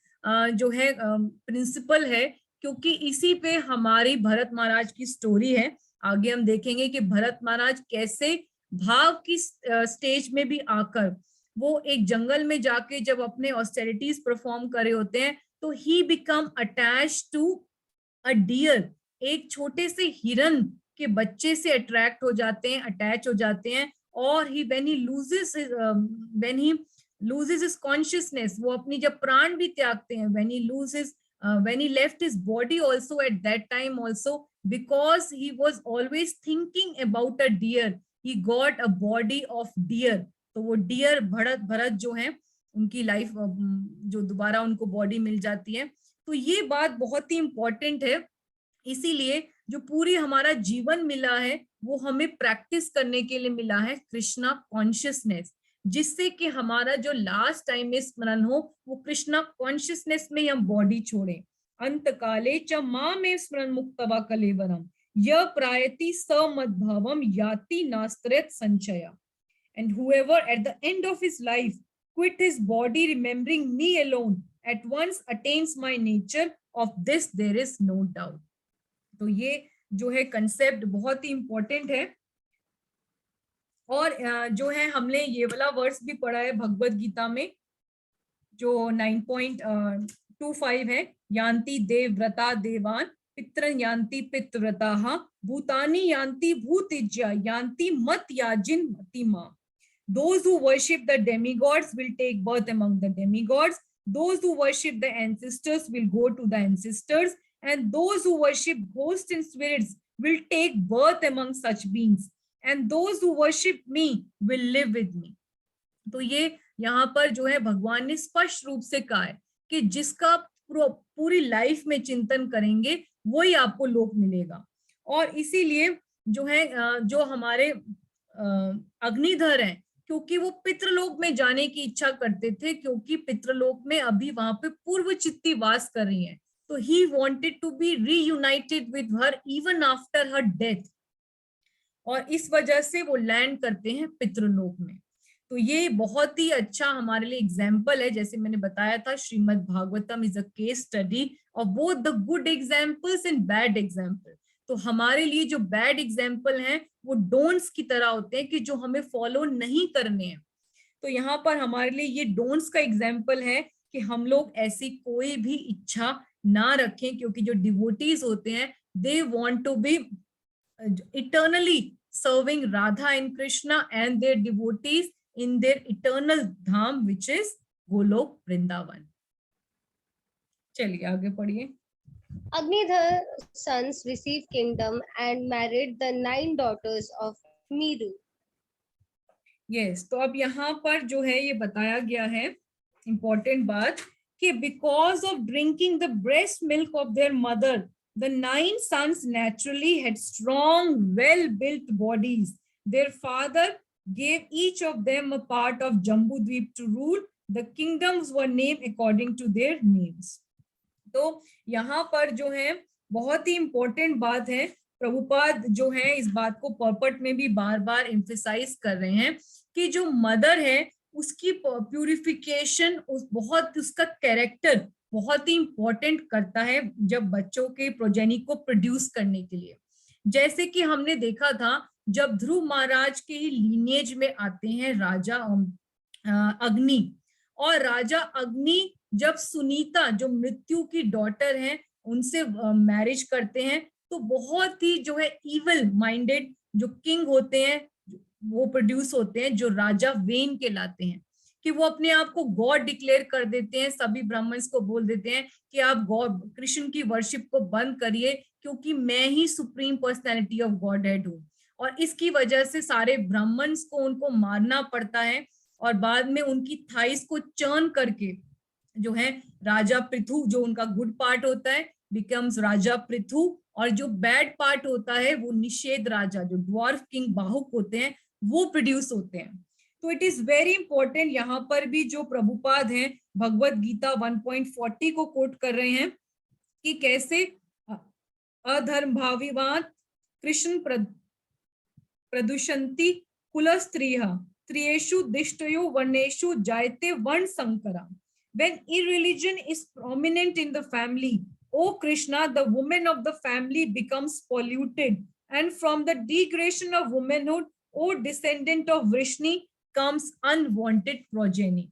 जो है प्रिंसिपल है, क्योंकि इसी पे हमारी भरत महाराज की स्टोरी है। आगे हम देखेंगे कि भरत महाराज कैसे भाव की स्टेज में भी आकर वो एक जंगल में जाके जब अपने ऑस्टेरिटीज परफॉर्म कर रहे होते हैं, तो he become attach to a deer, एक छोटे से हिरन के बच्चे से अट्रैक्ट हो जाते हैं, अटैच हो जाते हैं। और he when he loses his consciousness, वो अपनी जब प्राण भी त्यागते हैं, when he left his body also at that time also, because he was always thinking about a deer, he got a body of deer। तो वो डियर भरत जो है, उनकी लाइफ जो दोबारा उनको बॉडी मिल जाती है। तो ये बात बहुत ही इंपॉर्टेंट है। इसीलिए जो पूरी हमारा जीवन मिला है वो हमें प्रैक्टिस करने के लिए मिला है, कृष्णा कॉन्शियसनेस, जिससे कि हमारा जो लास्ट टाइम में स्मरण हो वो कृष्णा कॉन्शियसनेस में हम बॉडी छोड़े। अंत काले च मां में स्मरण मुक्तवा कलेवरम य प्रायति समद्भावम याति नास्त्रेत संचया। And whoever at the end of his life quit his body remembering me alone at once attains my nature, of this there is no doubt। तो ये जो है कंसेप्ट बहुत ही इंपॉर्टेंट है। और जो है हमने ये वाला वर्स भी पढ़ा है भगवत गीता में, जो 9.25 है, यान्ति देवव्रता देवान पितरन यान्ति पितव्रताः भूतानि यान्ति भूतिज्या यान्ति मत Yajin मतिमा। Those who worship the demigods will take birth among the demigods. Those who worship the ancestors will go to the ancestors. And those who worship ghosts and spirits will take birth among such beings. And those who worship me will live with me। तो ये यहाँ पर जो है भगवान ने स्पष्ट रूप से कहा है कि जिसका पूरी लाइफ में चिंतन करेंगे वही आपको लोक मिलेगा। और इसीलिए जो है जो हमारे अग्निधर हैं, क्योंकि वो पितृलोक में जाने की इच्छा करते थे, क्योंकि पितृलोक में अभी वहां पे पूर्व चित्ती वास कर रही हैं, तो he wanted to be reunited with her even after her death, और इस वजह से वो लैंड करते हैं पितृलोक में। तो ये बहुत ही अच्छा हमारे लिए एग्जाम्पल है। जैसे मैंने बताया था, Shrimad Bhagavatam is a case study of both the good examples and bad example. तो हमारे लिए जो बैड एग्जाम्पल हैं वो डोंट्स की तरह होते हैं, कि जो हमें फॉलो नहीं करने हैं। तो यहाँ पर हमारे लिए ये डोंट्स का एग्जाम्पल है कि हम लोग ऐसी कोई भी इच्छा ना रखें, क्योंकि जो डिवोटीज होते हैं they want to be eternally serving Radha and Krishna and their devotees in their eternal dham, which is Golok Vrindavan। चलिए आगे पढ़िए। Agnidhar's sons received kingdom and married the 9 daughters of Meru। Yes, तो अब यहाँ पर जो है ये बताया गया है important बात, कि because of drinking the breast milk of their mother, the 9 sons naturally had strong, well-built bodies. Their father gave each of them a part of Jambudvip to rule. The kingdoms were named according to their names। तो यहाँ पर जो है बहुत ही important बात है, प्रभुपाद जो है इस बात को पर्पट में भी बार बार एम्फेसाइज कर रहे हैं कि जो मदर है उसकी प्यूरिफिकेशन, उसका कैरेक्टर बहुत ही इंपॉर्टेंट करता है जब बच्चों के प्रोजेनी को प्रोड्यूस करने के लिए। जैसे कि हमने देखा था, जब ध्रुव महाराज के ही लीनिएज में आते हैं राजा अग्नि, और राजा अग्नि जब सुनीता जो मृत्यु की डॉटर है उनसे मैरिज करते हैं, तो बहुत ही जो है इविल माइंडेड जो किंग होते हैं वो प्रोड्यूस होते हैं, जो राजा वेन कहलाते हैं। कि वो अपने आप को गॉड डिक्लेयर कर देते हैं। सभी ब्राह्मण्स को बोल देते हैं कि आप गॉड कृष्ण की वर्शिप को बंद करिए, क्योंकि मैं ही supreme personality of Godhead हूँ। और इसकी वजह से सारे ब्राह्मण्स को उनको मारना पड़ता है, और बाद में उनकी थाइस को चर्न करके जो है राजा पृथु, जो उनका गुड पार्ट होता है, बिकम्स राजा पृथु, और जो बैड पार्ट होता है वो निषेध राजा, जो ड्वार्फ किंग बाहुक होते हैं, वो प्रोड्यूस होते हैं। तो इट इज वेरी इंपॉर्टेंट, यहाँ पर भी जो प्रभुपाद हैं भगवत गीता 1.40 को कोट कर रहे हैं कि कैसे अधर्म भाविवान कृष्ण प्रदुषंति कुल स्त्रियः त्रियेषु दिष्टयो वर्णेषु जायते वर्ण संकरा। When irreligion is prominent in the family, O Krishna, the woman of the family becomes polluted, and from the degradation of womanhood, O descendant of Vrishni, comes unwanted progeny.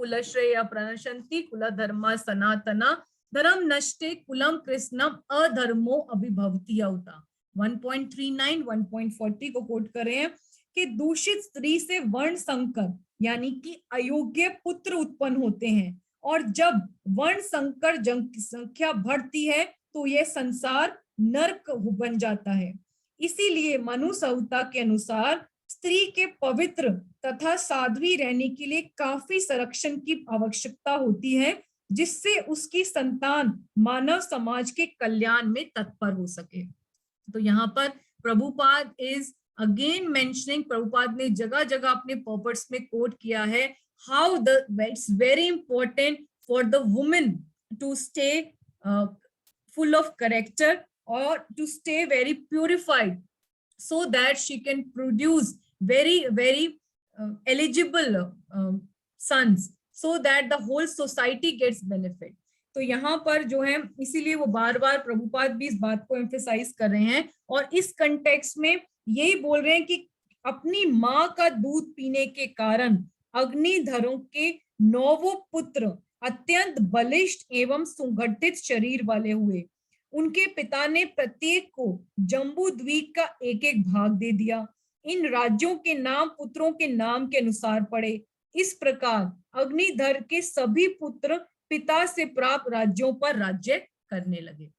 कुलश्रेया प्रणशन्ति कुलधर्मा सनातना धर्म नष्टे कुलम कृष्णम अधर्मो अभिभवति अवता। 1.39 1.40 को कोट कर रहे हैं कि दूषित स्त्री से वर्ण संकर यानी कि अयोग्य पुत्र उत्पन्न होते हैं, और जब वर्ण संकर जनसंख्या बढ़ती है तो यह संसार नरक बन जाता है। इसीलिए मनु संहिता के अनुसार स्त्री के पवित्र तथा साध्वी रहने के लिए काफी संरक्षण की आवश्यकता होती है, जिससे उसकी संतान मानव समाज के कल्याण में तत्पर हो सके। तो यहाँ पर Prabhupada is again mentioning, Prabhupada ने जगह जगह अपने पर्पस में कोट किया है how the it's very important for the women to stay full of character और to stay very purified, so that she can produce very eligible sons, so that the whole society gets benefit. तो यहाँ पर जो है इसीलिए वो बार बार प्रभुपाद भी इस बात को एम्फेसाइज कर रहे हैं, और इस कंटेक्स्ट में यही बोल रहे हैं कि अपनी माँ का दूध पीने के कारण अग्निधरों के 9 पुत्र अत्यंत बलिष्ठ एवं सुगठित शरीर वाले हुए। उनके पिता ने प्रत्येक को जम्बू द्वीप का एक एक भाग दे दिया। इन राज्यों के नाम पुत्रों के नाम के अनुसार पड़े। इस प्रकार अग्निधर के सभी पुत्र पिता से प्राप्त राज्यों पर राज्य करने लगे।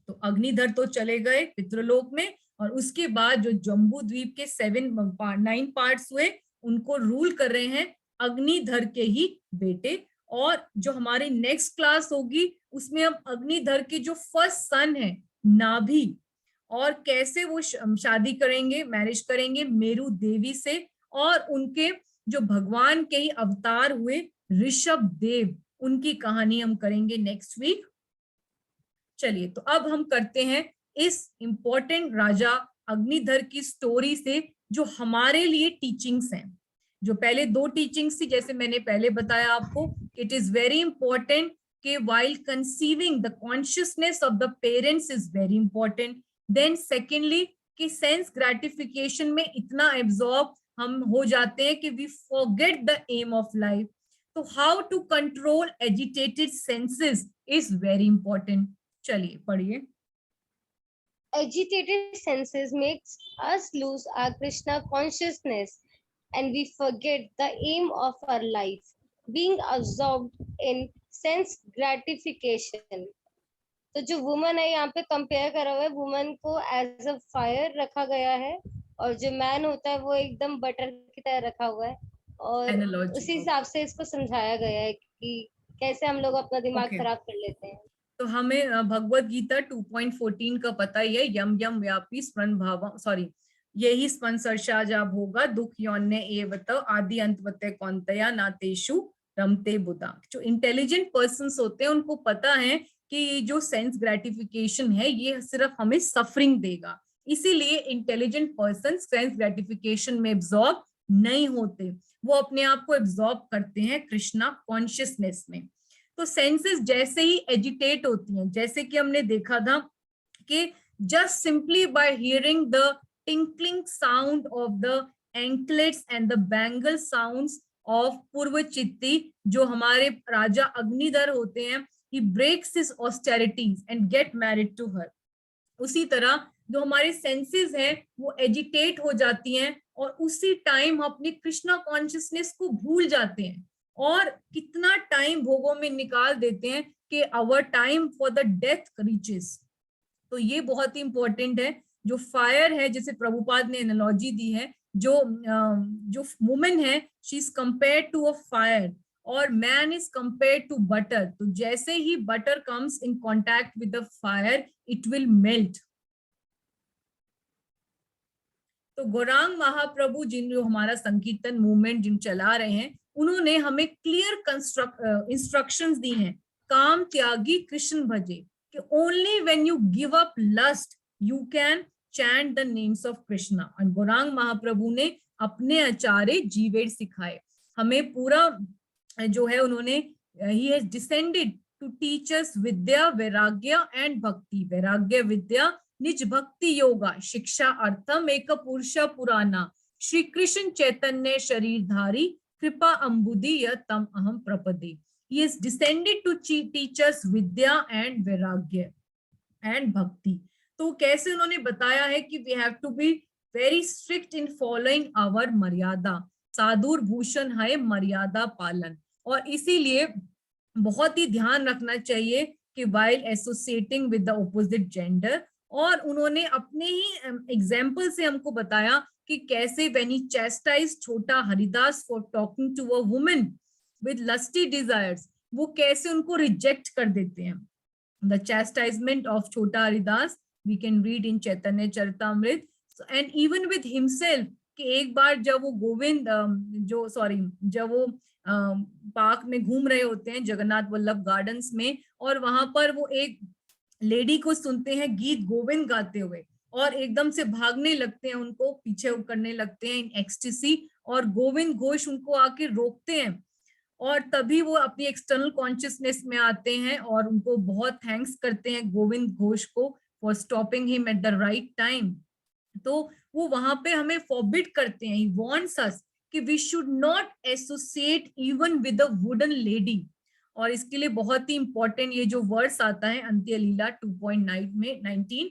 तो अग्निधर तो चले गए पितृलोक में, और उसके बाद जो जम्बू द्वीप के 9 पार्ट्स हुए उनको रूल कर रहे हैं अग्निधर के ही बेटे। और जो हमारी नेक्स्ट क्लास होगी उसमें हम अग्निधर के जो फर्स्ट सन है नाभि, और कैसे वो शादी करेंगे, मैरिज करेंगे मेरु देवी से, और उनके जो भगवान के ही अवतार हुए ऋषभ देव, उनकी कहानी हम करेंगे नेक्स्ट वीक। चलिए, तो अब हम करते हैं इस इंपॉर्टेंट राजा अग्निधर की स्टोरी से जो हमारे लिए टीचिंग्स हैं। जो पहले 2 टीचिंग्स थी, जैसे मैंने पहले बताया आपको, इट इज वेरी इंपॉर्टेंट कि while conceiving the consciousness of the parents is very important. Then secondly कि sense gratification में इतना absorb हम हो जाते हैं कि we forget the aim of life. So how to control agitated senses is very important. चलिए पढ़िए। Agitated senses makes us lose our Krishna consciousness, and we forget the aim of our life, being absorbed in sense gratification. तो जो woman है यहाँ पे compare करा हुआ है, वुमन को एज अ फायर रखा गया है, और जो मैन होता है वो एकदम बटर की तरह रखा हुआ है, और उसी हिसाब से इसको समझाया गया है कि कैसे हम लोग अपना दिमाग खराब कर लेते हैं। तो हमें भगवत गीता 2.14 का पता ही है, यम यम व्यापी स्मरण भाव, सॉरी यही स्मरण सर्षाजा भोगा दुख यौन्य एवत आदि अंतवते कौंतया नातेषु रमते बुधा। जो इंटेलिजेंट पर्सन्स होते हैं उनको पता है कि जो सेंस ग्रेटिफिकेशन है ये सिर्फ हमें सफरिंग देगा, इसीलिए इंटेलिजेंट पर्सन्स सेंस ग्रेटिफिकेशन में एब्जॉर्ब नहीं होते, वो अपने आप को एब्जॉर्ब करते हैं कृष्णा कॉन्शियसनेस में। तो सेंसेस जैसे ही एजिटेट होती हैं, जैसे कि हमने देखा था कि just simply by hearing the tinkling sound of the anklets and the bangle sounds of Purvachitti, जो हमारे राजा अग्निधर होते हैं, he breaks his austerities and get married to her. उसी तरह जो हमारे सेंसेस हैं वो एजिटेट हो जाती हैं और उसी टाइम हम अपनी कृष्णा कॉन्शियसनेस को भूल जाते हैं और कितना टाइम भोगों में निकाल देते हैं कि our time for the death reaches. तो ये बहुत ही इंपॉर्टेंट है। जो फायर है, जैसे प्रभुपाद ने एनालॉजी दी है, जो वुमेन है she is compare to a fire और man is compare to butter. तो जैसे ही butter comes in contact with the fire it will melt. तो गौरांग महाप्रभु जिन जो हमारा संकीर्तन मूवमेंट जिन चला रहे हैं, उन्होंने हमें क्लियर इंस्ट्रक्शंस दी हैं। काम त्यागी कृष्ण भजे, कि only when you give up lust you can chant the names of Krishna. और गौरांग महाप्रभु ने अपने आचार्य जीवेद सिखाए हमें पूरा जो है, उन्होंने ही has descended to teach us vidya vairagya and भक्ति। वैराग्य विद्या निज भक्ति योगा शिक्षा अर्थम एक पुरुष पुराना श्री कृष्ण चैतन्य शरीरधारी कृपा अम्बुदी य तम अहम प्रपदे। He is descended to teach us vidya and vairagya and bhakti. तो कैसे उन्होंने बताया है कि we have to be very strict in following our maryada. साधुर भूषण है मर्यादा पालन। और इसीलिए बहुत ही ध्यान रखना चाहिए कि while associating with the opposite gender, और उन्होंने अपने ही एग्जाम्पल से हमको बताया कि कैसे when he chastised छोटा Haridas for talking to a woman with lusty desires, वो कैसे उनको रिजेक्ट कर देते हैं। The chastisement of छोटा Haridas we can read in Chaitanya Charitamrita. And even with himself, कि एक बार जब वो गोविंद जब वो पार्क में घूम रहे होते हैं जगन्नाथ वल्लभ गार्डन्स में, और वहां पर वो एक लेडी को सुनते हैं गीत गोविंद गाते हुए और एकदम से भागने लगते हैं, उनको पीछे करने लगते हैं इन एक्सटेसी, और गोविंद घोष उनको आके रोकते हैं और तभी वो अपनी एक्सटर्नल कॉन्शियसनेस में आते हैं और उनको बहुत थैंक्स करते हैं गोविंद घोष को for stopping him at the right time. तो वो वहां पे हमें फॉरबिड करते हैं, ही वांट्स अस कि we should not associate even with a wooden lady. और इसके लिए बहुत ही इंपॉर्टेंट ये जो वर्ड्स आता है अंत्य लीला 2.9 में 19,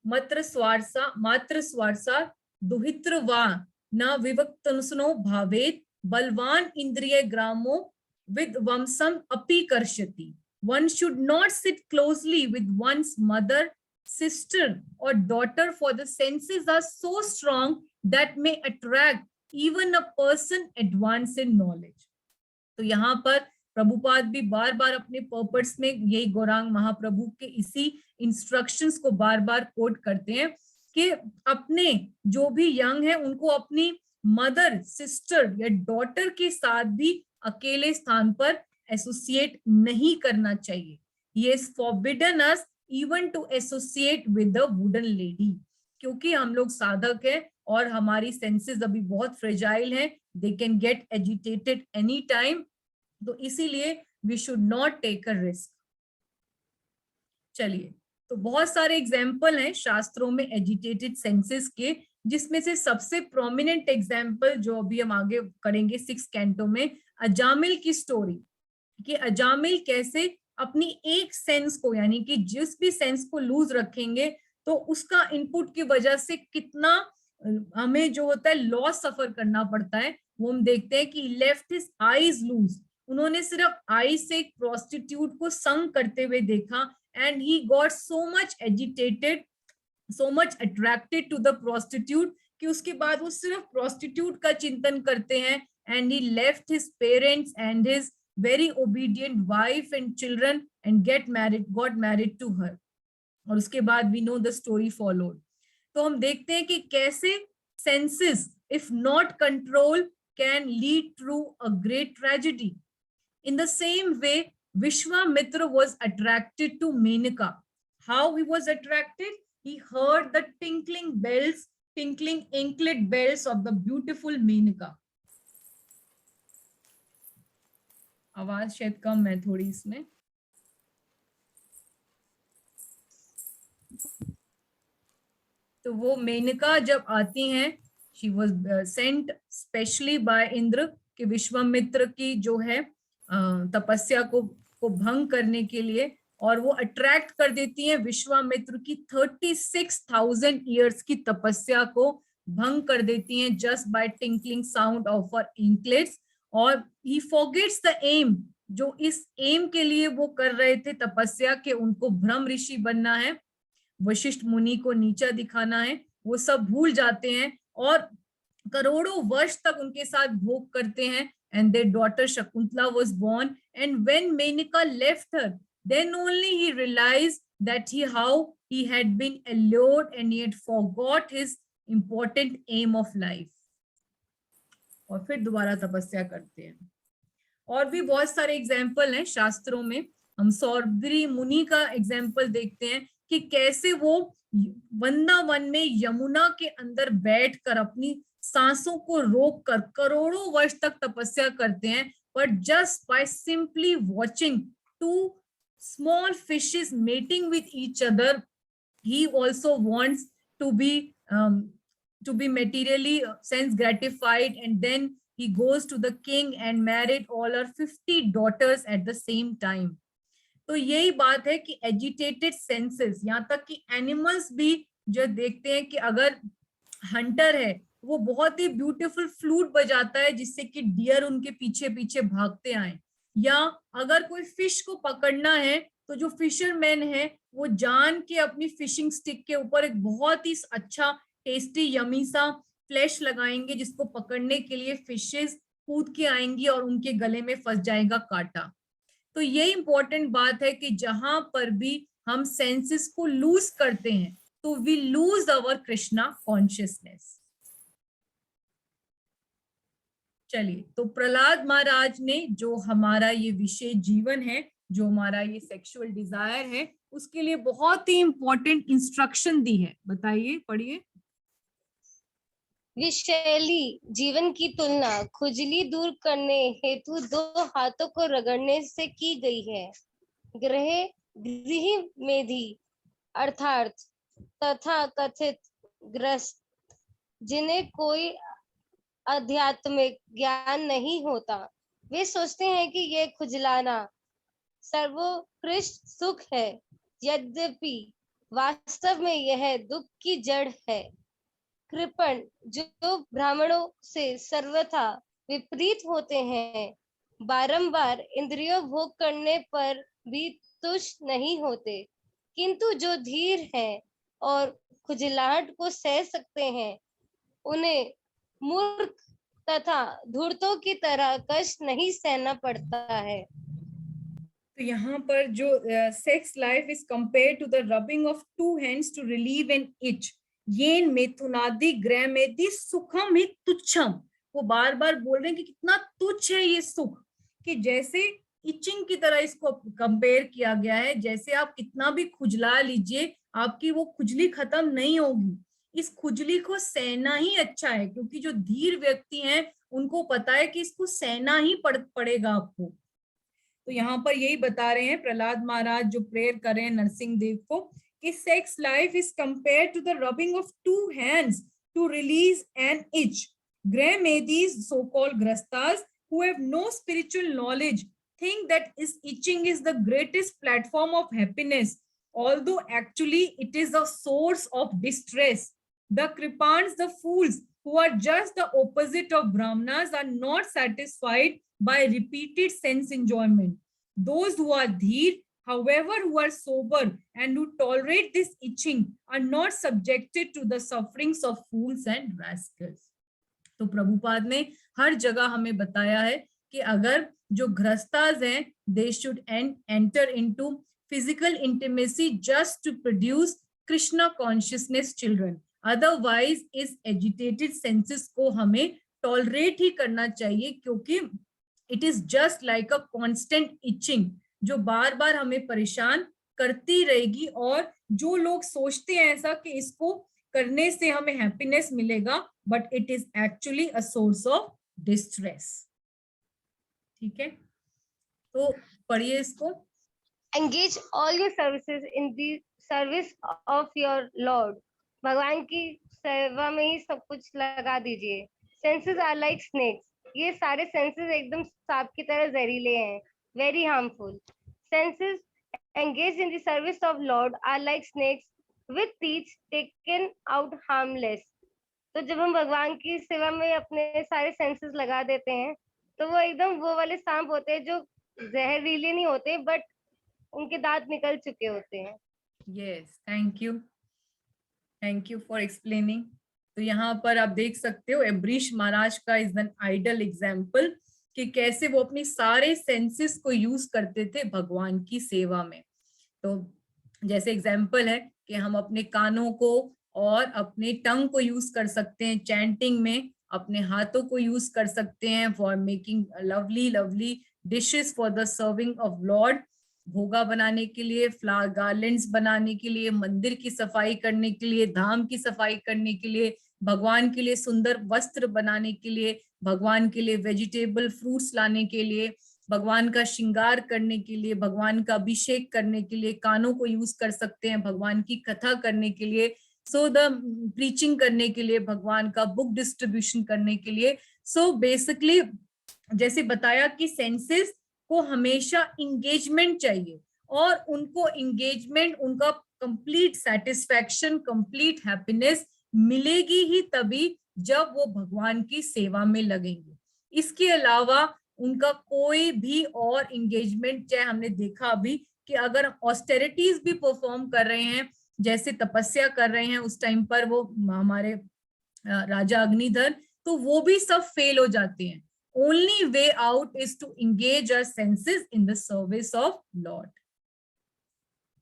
मात्र स्वार्सा दुहित्र वा न विवक्तनुसनो भावेत बलवान इंद्रिय ग्रामो विद वंशम अपि कर्षति। One should not sit closely with one's mother, sister or daughter, for the senses are so strong that may attract even a person advanced in knowledge। तो यहाँ पर प्रभुपाद भी बार बार अपने पर्पस में यही गौरांग महाप्रभु के इसी इंस्ट्रक्शंस को बार बार कोट करते हैं कि अपने जो भी यंग है उनको अपनी मदर, सिस्टर या डॉटर के साथ भी अकेले स्थान पर एसोसिएट नहीं करना चाहिए। He has forbidden us even to associate with the wooden lady, क्योंकि हम लोग साधक हैं और हमारी सेंसेस अभी बहुत फ्रेजाइल हैं, they can get agitated any time, तो इसीलिए we should not take a risk। चलिए, तो बहुत सारे एग्जाम्पल हैं शास्त्रों में एजिटेटेड सेंसेस के, जिसमें से सबसे प्रोमिनेंट एग्जाम्पल जो अभी हम आगे करेंगे 6 कैंटो में, अजामिल की स्टोरी, कि अजामिल कैसे अपनी एक सेंस को, यानी कि जिस भी सेंस को लूज रखेंगे तो उसका इनपुट की वजह से कितना हमें जो होता है लॉस सफर करना पड़ता है। वो हम देखते हैं कि लेफ्ट हिज आईज लूज, उन्होंने सिर्फ आई से एक प्रोस्टिट्यूट को संग करते हुए देखा and he got so much agitated, so much attracted to the prostitute, कि उसके बाद वो सिर्फ प्रोस्टिट्यूट का चिंतन करते हैं and he left his parents and his very obedient wife and children and got married to her। और उसके बाद we know the story followed। तो हम देखते हैं कि कैसे senses if not controlled can lead to a great tragedy। In the same way Vishwamitra was attracted to Menaka। How he was attracted? He heard the tinkling anklet bells of the beautiful Menaka। आवाज शायद कम है थोड़ी इसमें। तो वो मेनका जब आती हैं, she was sent specially by Indra, कि विश्वामित्र की जो है तपस्या को भंग करने के लिए और वो अट्रैक्ट कर देती हैं विश्वामित्र की 36,000 ईयर्स की तपस्या को, भंग कर देती हैं just by tinkling sound of her anklets. और ही फॉरगेट्स द एम, जो इस एम के लिए वो कर रहे थे तपस्या के, उनको ब्रह्म ऋषि बनना है, वशिष्ठ मुनि को नीचा दिखाना है, वो सब भूल जाते हैं और करोड़ों वर्ष तक उनके साथ भोग करते हैं। And their daughter Shakuntala was born, and when Menaka left her, then only he realized that how he had been allured and he had forgot his important aim of life. और फिर दोबारा तपस्या करते हैं। और भी बहुत सारे एग्जाम्पल हैं शास्त्रों में। हम सौरद्री मुनि का एग्जाम्पल देखते हैं कि कैसे वो वृंदावन में यमुना के अंदर बैठकर अपनी सांसों को रोककर करोड़ों वर्ष तक तपस्या करते हैं, but just by simply watching two small fishes mating with each other, he also wants to be materially sense gratified, and then he goes to the king and married all her 50 daughters at the same time. तो यही बात है कि agitated senses, यहाँ तक कि animals भी जो देखते हैं कि अगर हंटर है वो बहुत ही ब्यूटीफुल फ्लूट बजाता है जिससे कि डियर उनके पीछे पीछे भागते आए, या अगर कोई फिश को पकड़ना है तो जो फिशरमैन है वो जान के अपनी फिशिंग स्टिक के ऊपर एक बहुत ही अच्छा टेस्टी यमी सा फ्लैश लगाएंगे जिसको पकड़ने के लिए फिशेस कूद के आएंगी और उनके गले में फंस जाएगा कांटा। तो ये इंपॉर्टेंट बात है कि जहां पर भी हम सेंसेस को लूज करते हैं तो we lose our Krishna consciousness. चलिए, तो प्रहलाद महाराज ने जो हमारा ये विशेष जीवन है, जो हमारा ये सेक्सुअल डिजायर है, उसके लिए बहुत ही इंपॉर्टेंट इंस्ट्रक्शन दी है। बताइए, पढ़िए। विषैली जीवन की तुलना खुजली दूर करने हेतु 2 हाथों को रगड़ने से की गई है। गृह मेधी अर्थात तथा कथित ग्रस्त, जिन्हें कोई आध्यात्मिक ज्ञान नहीं होता, वे सोचते हैं कि यह खुजलाना सर्वोत्कृष्ट सुख है, यद्यपि वास्तव में यह दुख की जड़ है। कृपण, जो ब्राह्मणों से सर्वथा विपरीत होते हैं, बारंबार इंद्रियों भोग करने पर भी तुष्ट नहीं होते, किंतु जो धीर हैं और खुजलाहट को सह सकते हैं, उन्हें मूर्ख तथा धूर्तों की तरह कष्ट नहीं सहना पड़ता है। तो यहाँ पर जो sex life is compare to the rubbing of 2 hands to relieve an itch, येन मेथुनादि ग्रहमेदि सुखम ही तुच्छम। वो बार बार बोल रहे हैं कि कितना तुच्छ है ये सुख, कि जैसे इचिंग की तरह इसको कंपेयर किया गया है। जैसे आप कितना भी खुजला लीजिए, आपकी वो खुजली खत्म नहीं होगी। इस खुजली को सहना ही अच्छा है, क्योंकि जो धीर व्यक्ति हैं उनको पता है कि इसको सहना ही पड़ेगा आपको। तो यहाँ पर यही बता रहे हैं प्रहलाद महाराज, जो प्रेयर कर रहे हैं नरसिंह देव को, कि sex life is compared to the rubbing of 2 hands to release an itch. Grahmedis, so-called grastas, who have no spiritual knowledge, think that is itching is the greatest platform of happiness, although actually it is a source of distress. The kripans, the fools, who are just the opposite of brahmanas, are not satisfied by repeated sense enjoyment. Those who are dheer, however, who are sober and who tolerate this itching, are not subjected to the sufferings of fools and rascals. तो प्रभुपाद ने हर जगह हमें बताया है कि अगर जो गृहस्थास हैं, they should enter into physical intimacy just to produce Krishna consciousness children. Otherwise, इस agitated senses को हमें tolerate ही करना चाहिए, क्योंकि it is just like a constant itching, जो बार बार हमें परेशान करती रहेगी। और जो लोग सोचते हैं ऐसा कि इसको करने से हमें हैप्पीनेस मिलेगा, but it is actually a source of distress. ठीक है, तो पढ़िए इसको। Engage all your services in the service of your Lord. भगवान की सेवा में ही सब कुछ लगा दीजिए। Senses are like snakes. ये सारे सेंसेस एकदम सांप की तरह जहरीले हैं, very harmful. Senses engaged in the service of Lord are like snakes with teeth taken out harmless. तो जब हम भगवान की सेवा में अपने सारे सेंसेस लगा देते हैं तो वो एकदम वो वाले सांप होते हैं जो जहरीले नहीं होते बट उनके दांत निकल चुके होते हैं. Yes, thank you for explaining. तो यहाँ पर आप देख सकते हो एम्बरीश महाराज का इज एन आइडल एग्जाम्पल कि कैसे वो अपनी सारे सेंसेस को यूज करते थे भगवान की सेवा में. तो जैसे एग्जाम्पल है कि हम अपने कानों को और अपने टंग को यूज कर सकते हैं चैंटिंग में, अपने हाथों को यूज कर सकते हैं for making lovely dishes for the serving of Lord, भोगा बनाने के लिए, फ्लावर गार्लेंड्स बनाने के लिए, मंदिर की सफाई करने के लिए, धाम की सफाई करने के लिए, भगवान के लिए सुंदर वस्त्र बनाने के लिए, भगवान के लिए वेजिटेबल फ्रूट्स लाने के लिए, भगवान का श्रृंगार करने के लिए, भगवान का अभिषेक करने के लिए. कानों को यूज कर सकते हैं भगवान की कथा करने के लिए, सो द प्रीचिंग करने के लिए, भगवान का बुक डिस्ट्रीब्यूशन करने के लिए. सो बेसिकली जैसे बताया कि सेंसेस को हमेशा इंगेजमेंट चाहिए और उनको इंगेजमेंट, उनका कंप्लीट सेटिस्फैक्शन, कंप्लीट हैप्पीनेस मिलेगी ही तभी जब वो भगवान की सेवा में लगेंगे. इसके अलावा उनका कोई भी और इंगेजमेंट, चाहे हमने देखा अभी कि अगर ऑस्टेरिटीज भी परफॉर्म कर रहे हैं, जैसे तपस्या कर रहे हैं उस टाइम पर वो हमारे राजा अग्निधर, तो वो भी सब फेल हो जाते हैं. Only way out is to engage our senses in the service of Lord.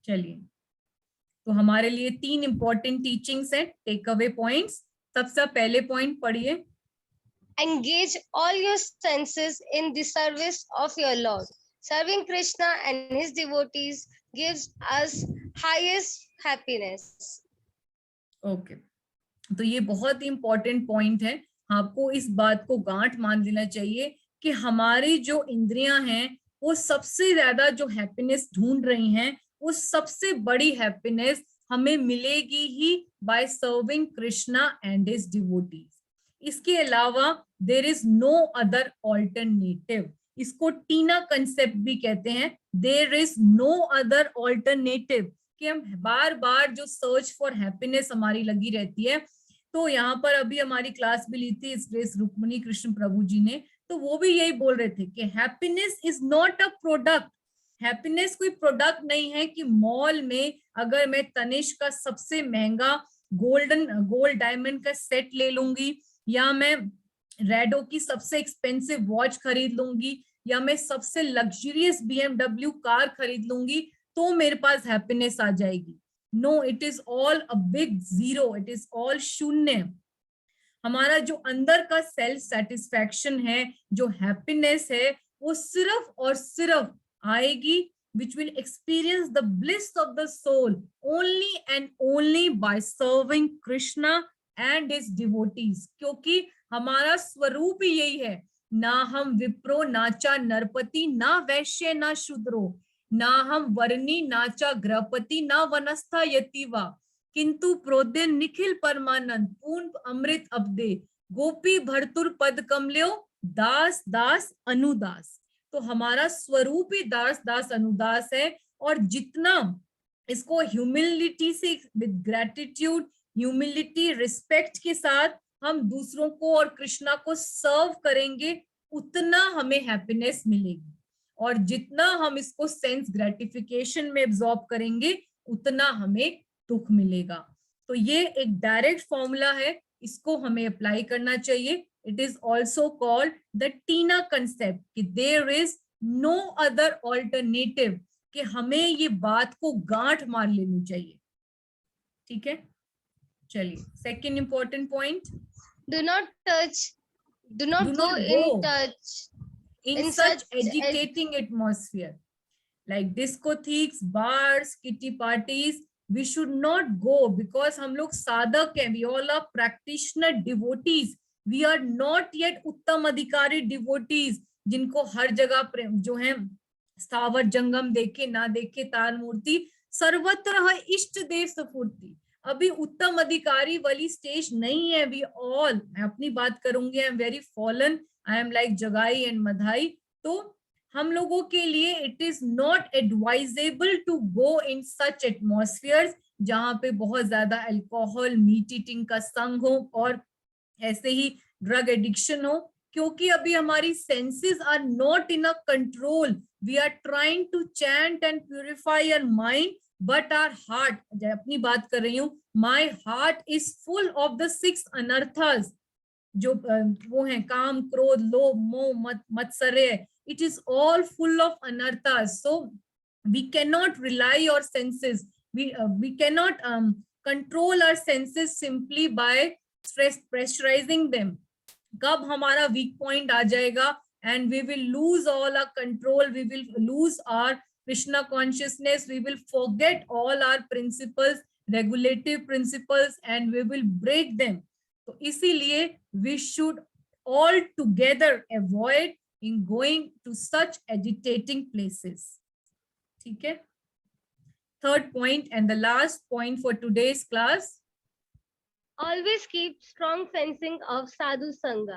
चलिए, तो हमारे लिए 3 इंपॉर्टेंट टीचिंग्स हैं, टेक अवे पॉइंट्स. सबसे पहले पॉइंट पढ़िए. Engage all your senses in the service of your Lord. Serving Krishna and his devotees gives us highest happiness. Okay, तो ये बहुत ही इंपॉर्टेंट पॉइंट है. आपको इस बात को गांठ मान लेना चाहिए कि हमारी जो इंद्रियां हैं वो सबसे ज्यादा जो हैप्पीनेस ढूंढ रही हैं, वो सबसे बड़ी हैप्पीनेस हमें मिलेगी ही by serving Krishna and his devotees. इसके अलावा there is no other alternative. इसको टीना कंसेप्ट भी कहते हैं. There is no other alternative, कि हम बार बार जो सर्च फॉर हैप्पीनेस हमारी लगी रहती है. तो यहाँ पर अभी हमारी क्लास भी ली थी इस रुक्मिणी कृष्ण प्रभु जी ने, तो वो भी यही बोल रहे थे कि happiness is not a product. Happiness कोई प्रोडक्ट नहीं है कि मॉल में अगर मैं तनिष्क का सबसे महंगा गोल्ड डायमंड का सेट ले लूंगी, या मैं रेडो की सबसे एक्सपेंसिव वॉच खरीद लूंगी, या मैं सबसे लग्जरियस BMW कार खरीद लूंगी तो मेरे पास हैप्पीनेस आ जाएगी. No, it is all a big zero, it is all shunya. हमारा जो अंदर का सेल्फ सेटिस्फैक्शन है, जो हैप्पीनेस है, वो सिर्फ और सिर्फ आएगी which will experience the bliss of the soul only and only by serving Krishna and his devotees. क्योंकि हमारा स्वरूप ही यही है, ना हम विप्रो नाचा नरपति, ना वैश्य ना शूद्रो, ना हम वर्णी नाचा गृहपति, ना वनस्था यतिवा, किंतु प्रोदिन निखिल परमानंद पूर्ण अमृत अब्दे, गोपी भरतुर पद कमल्यो, दास दास अनुदास. तो हमारा स्वरूप ही दास दास अनुदास है. और जितना इसको ह्यूमिलिटी से, विद ग्रेटिट्यूड, ह्यूमिलिटी, रिस्पेक्ट के साथ हम दूसरों को और कृष्णा को सर्व करेंगे, उतना हमें हैप्पीनेस मिलेगी. और जितना हम इसको सेंस ग्रेटिफिकेशन में एब्जॉर्ब करेंगे, उतना हमें दुख मिलेगा. तो ये एक डायरेक्ट फॉर्मूला है, इसको हमें अप्लाई करना चाहिए. It is also called the Tina concept कि there is no other alternative, कि हमें ये बात को गांठ मार लेनी चाहिए. ठीक है, चलिए second important point. Do not go in touch in such agitating atmosphere like discotheques, bars, kitty parties. We should not go because हम लोग साधक हैं. We all are practitioner devotees. We are not yet उत्तम अधिकारी devotees, जिनको हर जगह जो है स्थावर जंगम देखे ना देखे तार मूर्ति, सर्वत्र है इष्ट देव सफूर्ति. अभी उत्तम अधिकारी वाली स्टेज नहीं है. वी ऑल, मैं अपनी बात करूंगी, I am very fallen, I am like Jagai and Madhai. तो हम लोगों के लिए it is not advisable to go in such atmospheres जहां पे बहुत ज्यादा अल्कोहल, मीट ईटिंग का संग हो और ऐसे ही ड्रग एडिक्शन हो, क्योंकि अभी हमारी senses are not in a control. We are trying to chant and purify our mind, but our heart, अपनी बात कर रही हूँ, my heart is full of the 6 anarthas, जो वो है काम, क्रोध, लोभ, मोह, मत्सर्य. It is all full of anarthas. So we cannot rely our senses, we cannot control our senses simply by pressurizing them. कब हमारा weak point आ जाएगा and we will lose all our control, we will lose our Krishna consciousness, we will forget all our principles, regulative principles, and we will break them. तो इसीलिए we should all together avoid in going to such agitating places. ठीक है? Third point and the last point for today's class. Always keep strong fencing of sadhu sangha.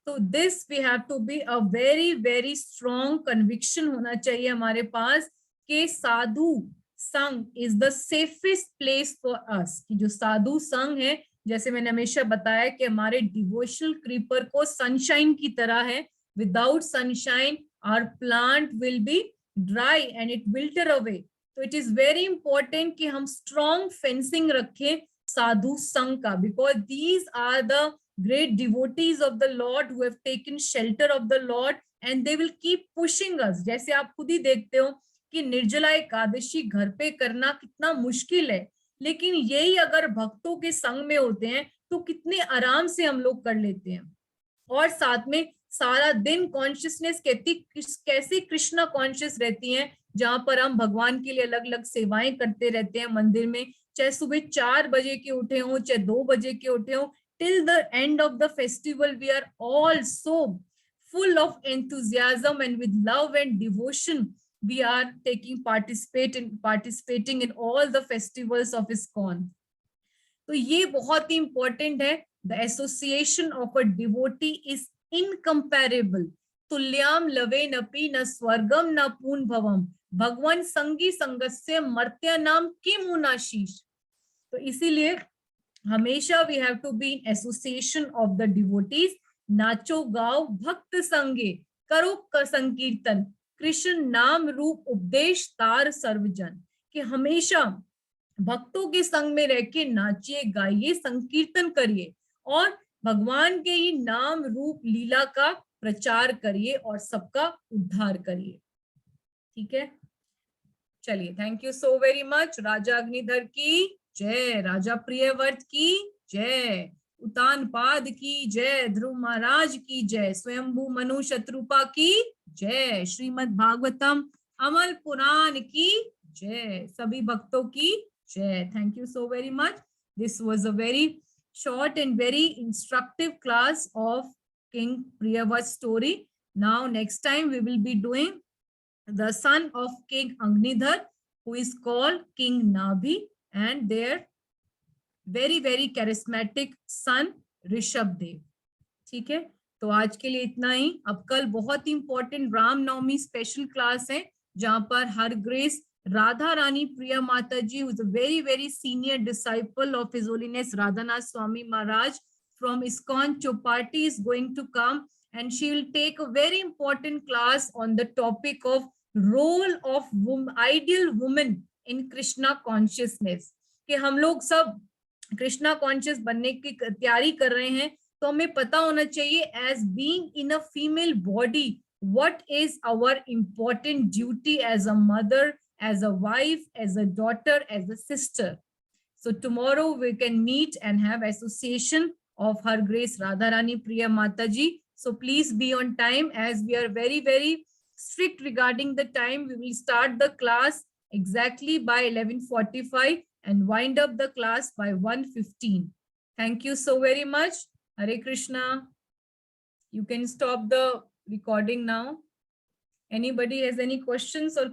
So this we have to be a very strong conviction होना चाहिए हमारे पास कि साधु संघ is the safest place for us. कि जो साधु संघ है, जैसे मैंने हमेशा बताया कि हमारे डिवोशनल क्रीपर को सनशाइन की तरह है. Without sunshine our plant will be dry and it wilter away. तो it is very important कि हम strong fencing रखें साधु संघ का, because these are the great devotees of the Lord who have taken shelter of the Lord and they will keep pushing us. जैसे आप खुद ही देखते हो कि निर्जला एकादशी घर पे करना कितना मुश्किल है, लेकिन यही अगर भक्तों के संग में होते हैं तो कितने आराम से हम लोग कर लेते हैं. और साथ में सारा दिन कॉन्शियसनेस कैसे कृष्णा कॉन्शियस रहती है, जहां पर हम भगवान के लिए अलग अलग सेवाएं करते रहते हैं मंदिर में, चाहे सुबह 4 बजे के उठे हो, चाहे 2 बजे के उठे हो. Till the end of the festival, we are all so full of enthusiasm and with love and devotion. We are participating in all the festivals of ISKCON. तो ये बहुत ही important है. The association of a devotee is incomparable. तुल्याम लवे नपि न स्वर्गम न पूर्ण भवम भगवान संगी संगस्य मर्त्य नाम किम उनाशीष. तो इसीलिए हमेशा we have to be in association of the devotees. नाचो गाओ भक्त संगे करो संकीर्तन कृष्ण नाम रूप उपदेश तार सर्वजन. कि हमेशा भक्तों के संग में रह के नाचिए, गाइए, संकीर्तन करिए और भगवान के ही नाम रूप लीला का प्रचार करिए और सबका उद्धार करिए. ठीक है, चलिए, thank you so very much. राजा अग्निधर की जय, राजा प्रियव्रत की जय, उतानपाद की जय, ध्रुव महाराज की जय, स्वयंभू मनु शत्रुपा की जय, श्रीमद् भागवतम अमल पुराण की जय, सभी भक्तों की जय. Thank you so very much. This was a very short and very instructive class of King Priyavrat's story. Now next time we will be doing the son of King Agnidhar, who is called King Nabhi, and their very charismatic son Rishabhdev. ठीक है, तो आज के लिए इतना ही. अब कल बहुत ही इंपॉर्टेंट रामनवमी स्पेशल क्लास है, जहां पर हर grace Radha Rani Priya Mataji, who is a very senior disciple of His Holiness Radhanath Swami Maharaj from ISKCON Chopati, is going to come, and she will take a very important class on the topic of role of ideal woman in Krishna consciousness. कि हम लोग सब Krishna conscious बनने की तैयारी कर रहे हैं, तो हमें पता होना चाहिए as being in a female body, what is our important duty as a mother, as a wife, as a daughter, as a sister. So tomorrow we can meet and have association of Her Grace Radharani Priya Mataji. So please be on time, as we are very strict regarding the time. We will start the class exactly by 11:45 and wind up the class by 1:15. Thank you so very much. Hare Krishna. You can stop the recording now. Anybody has any questions or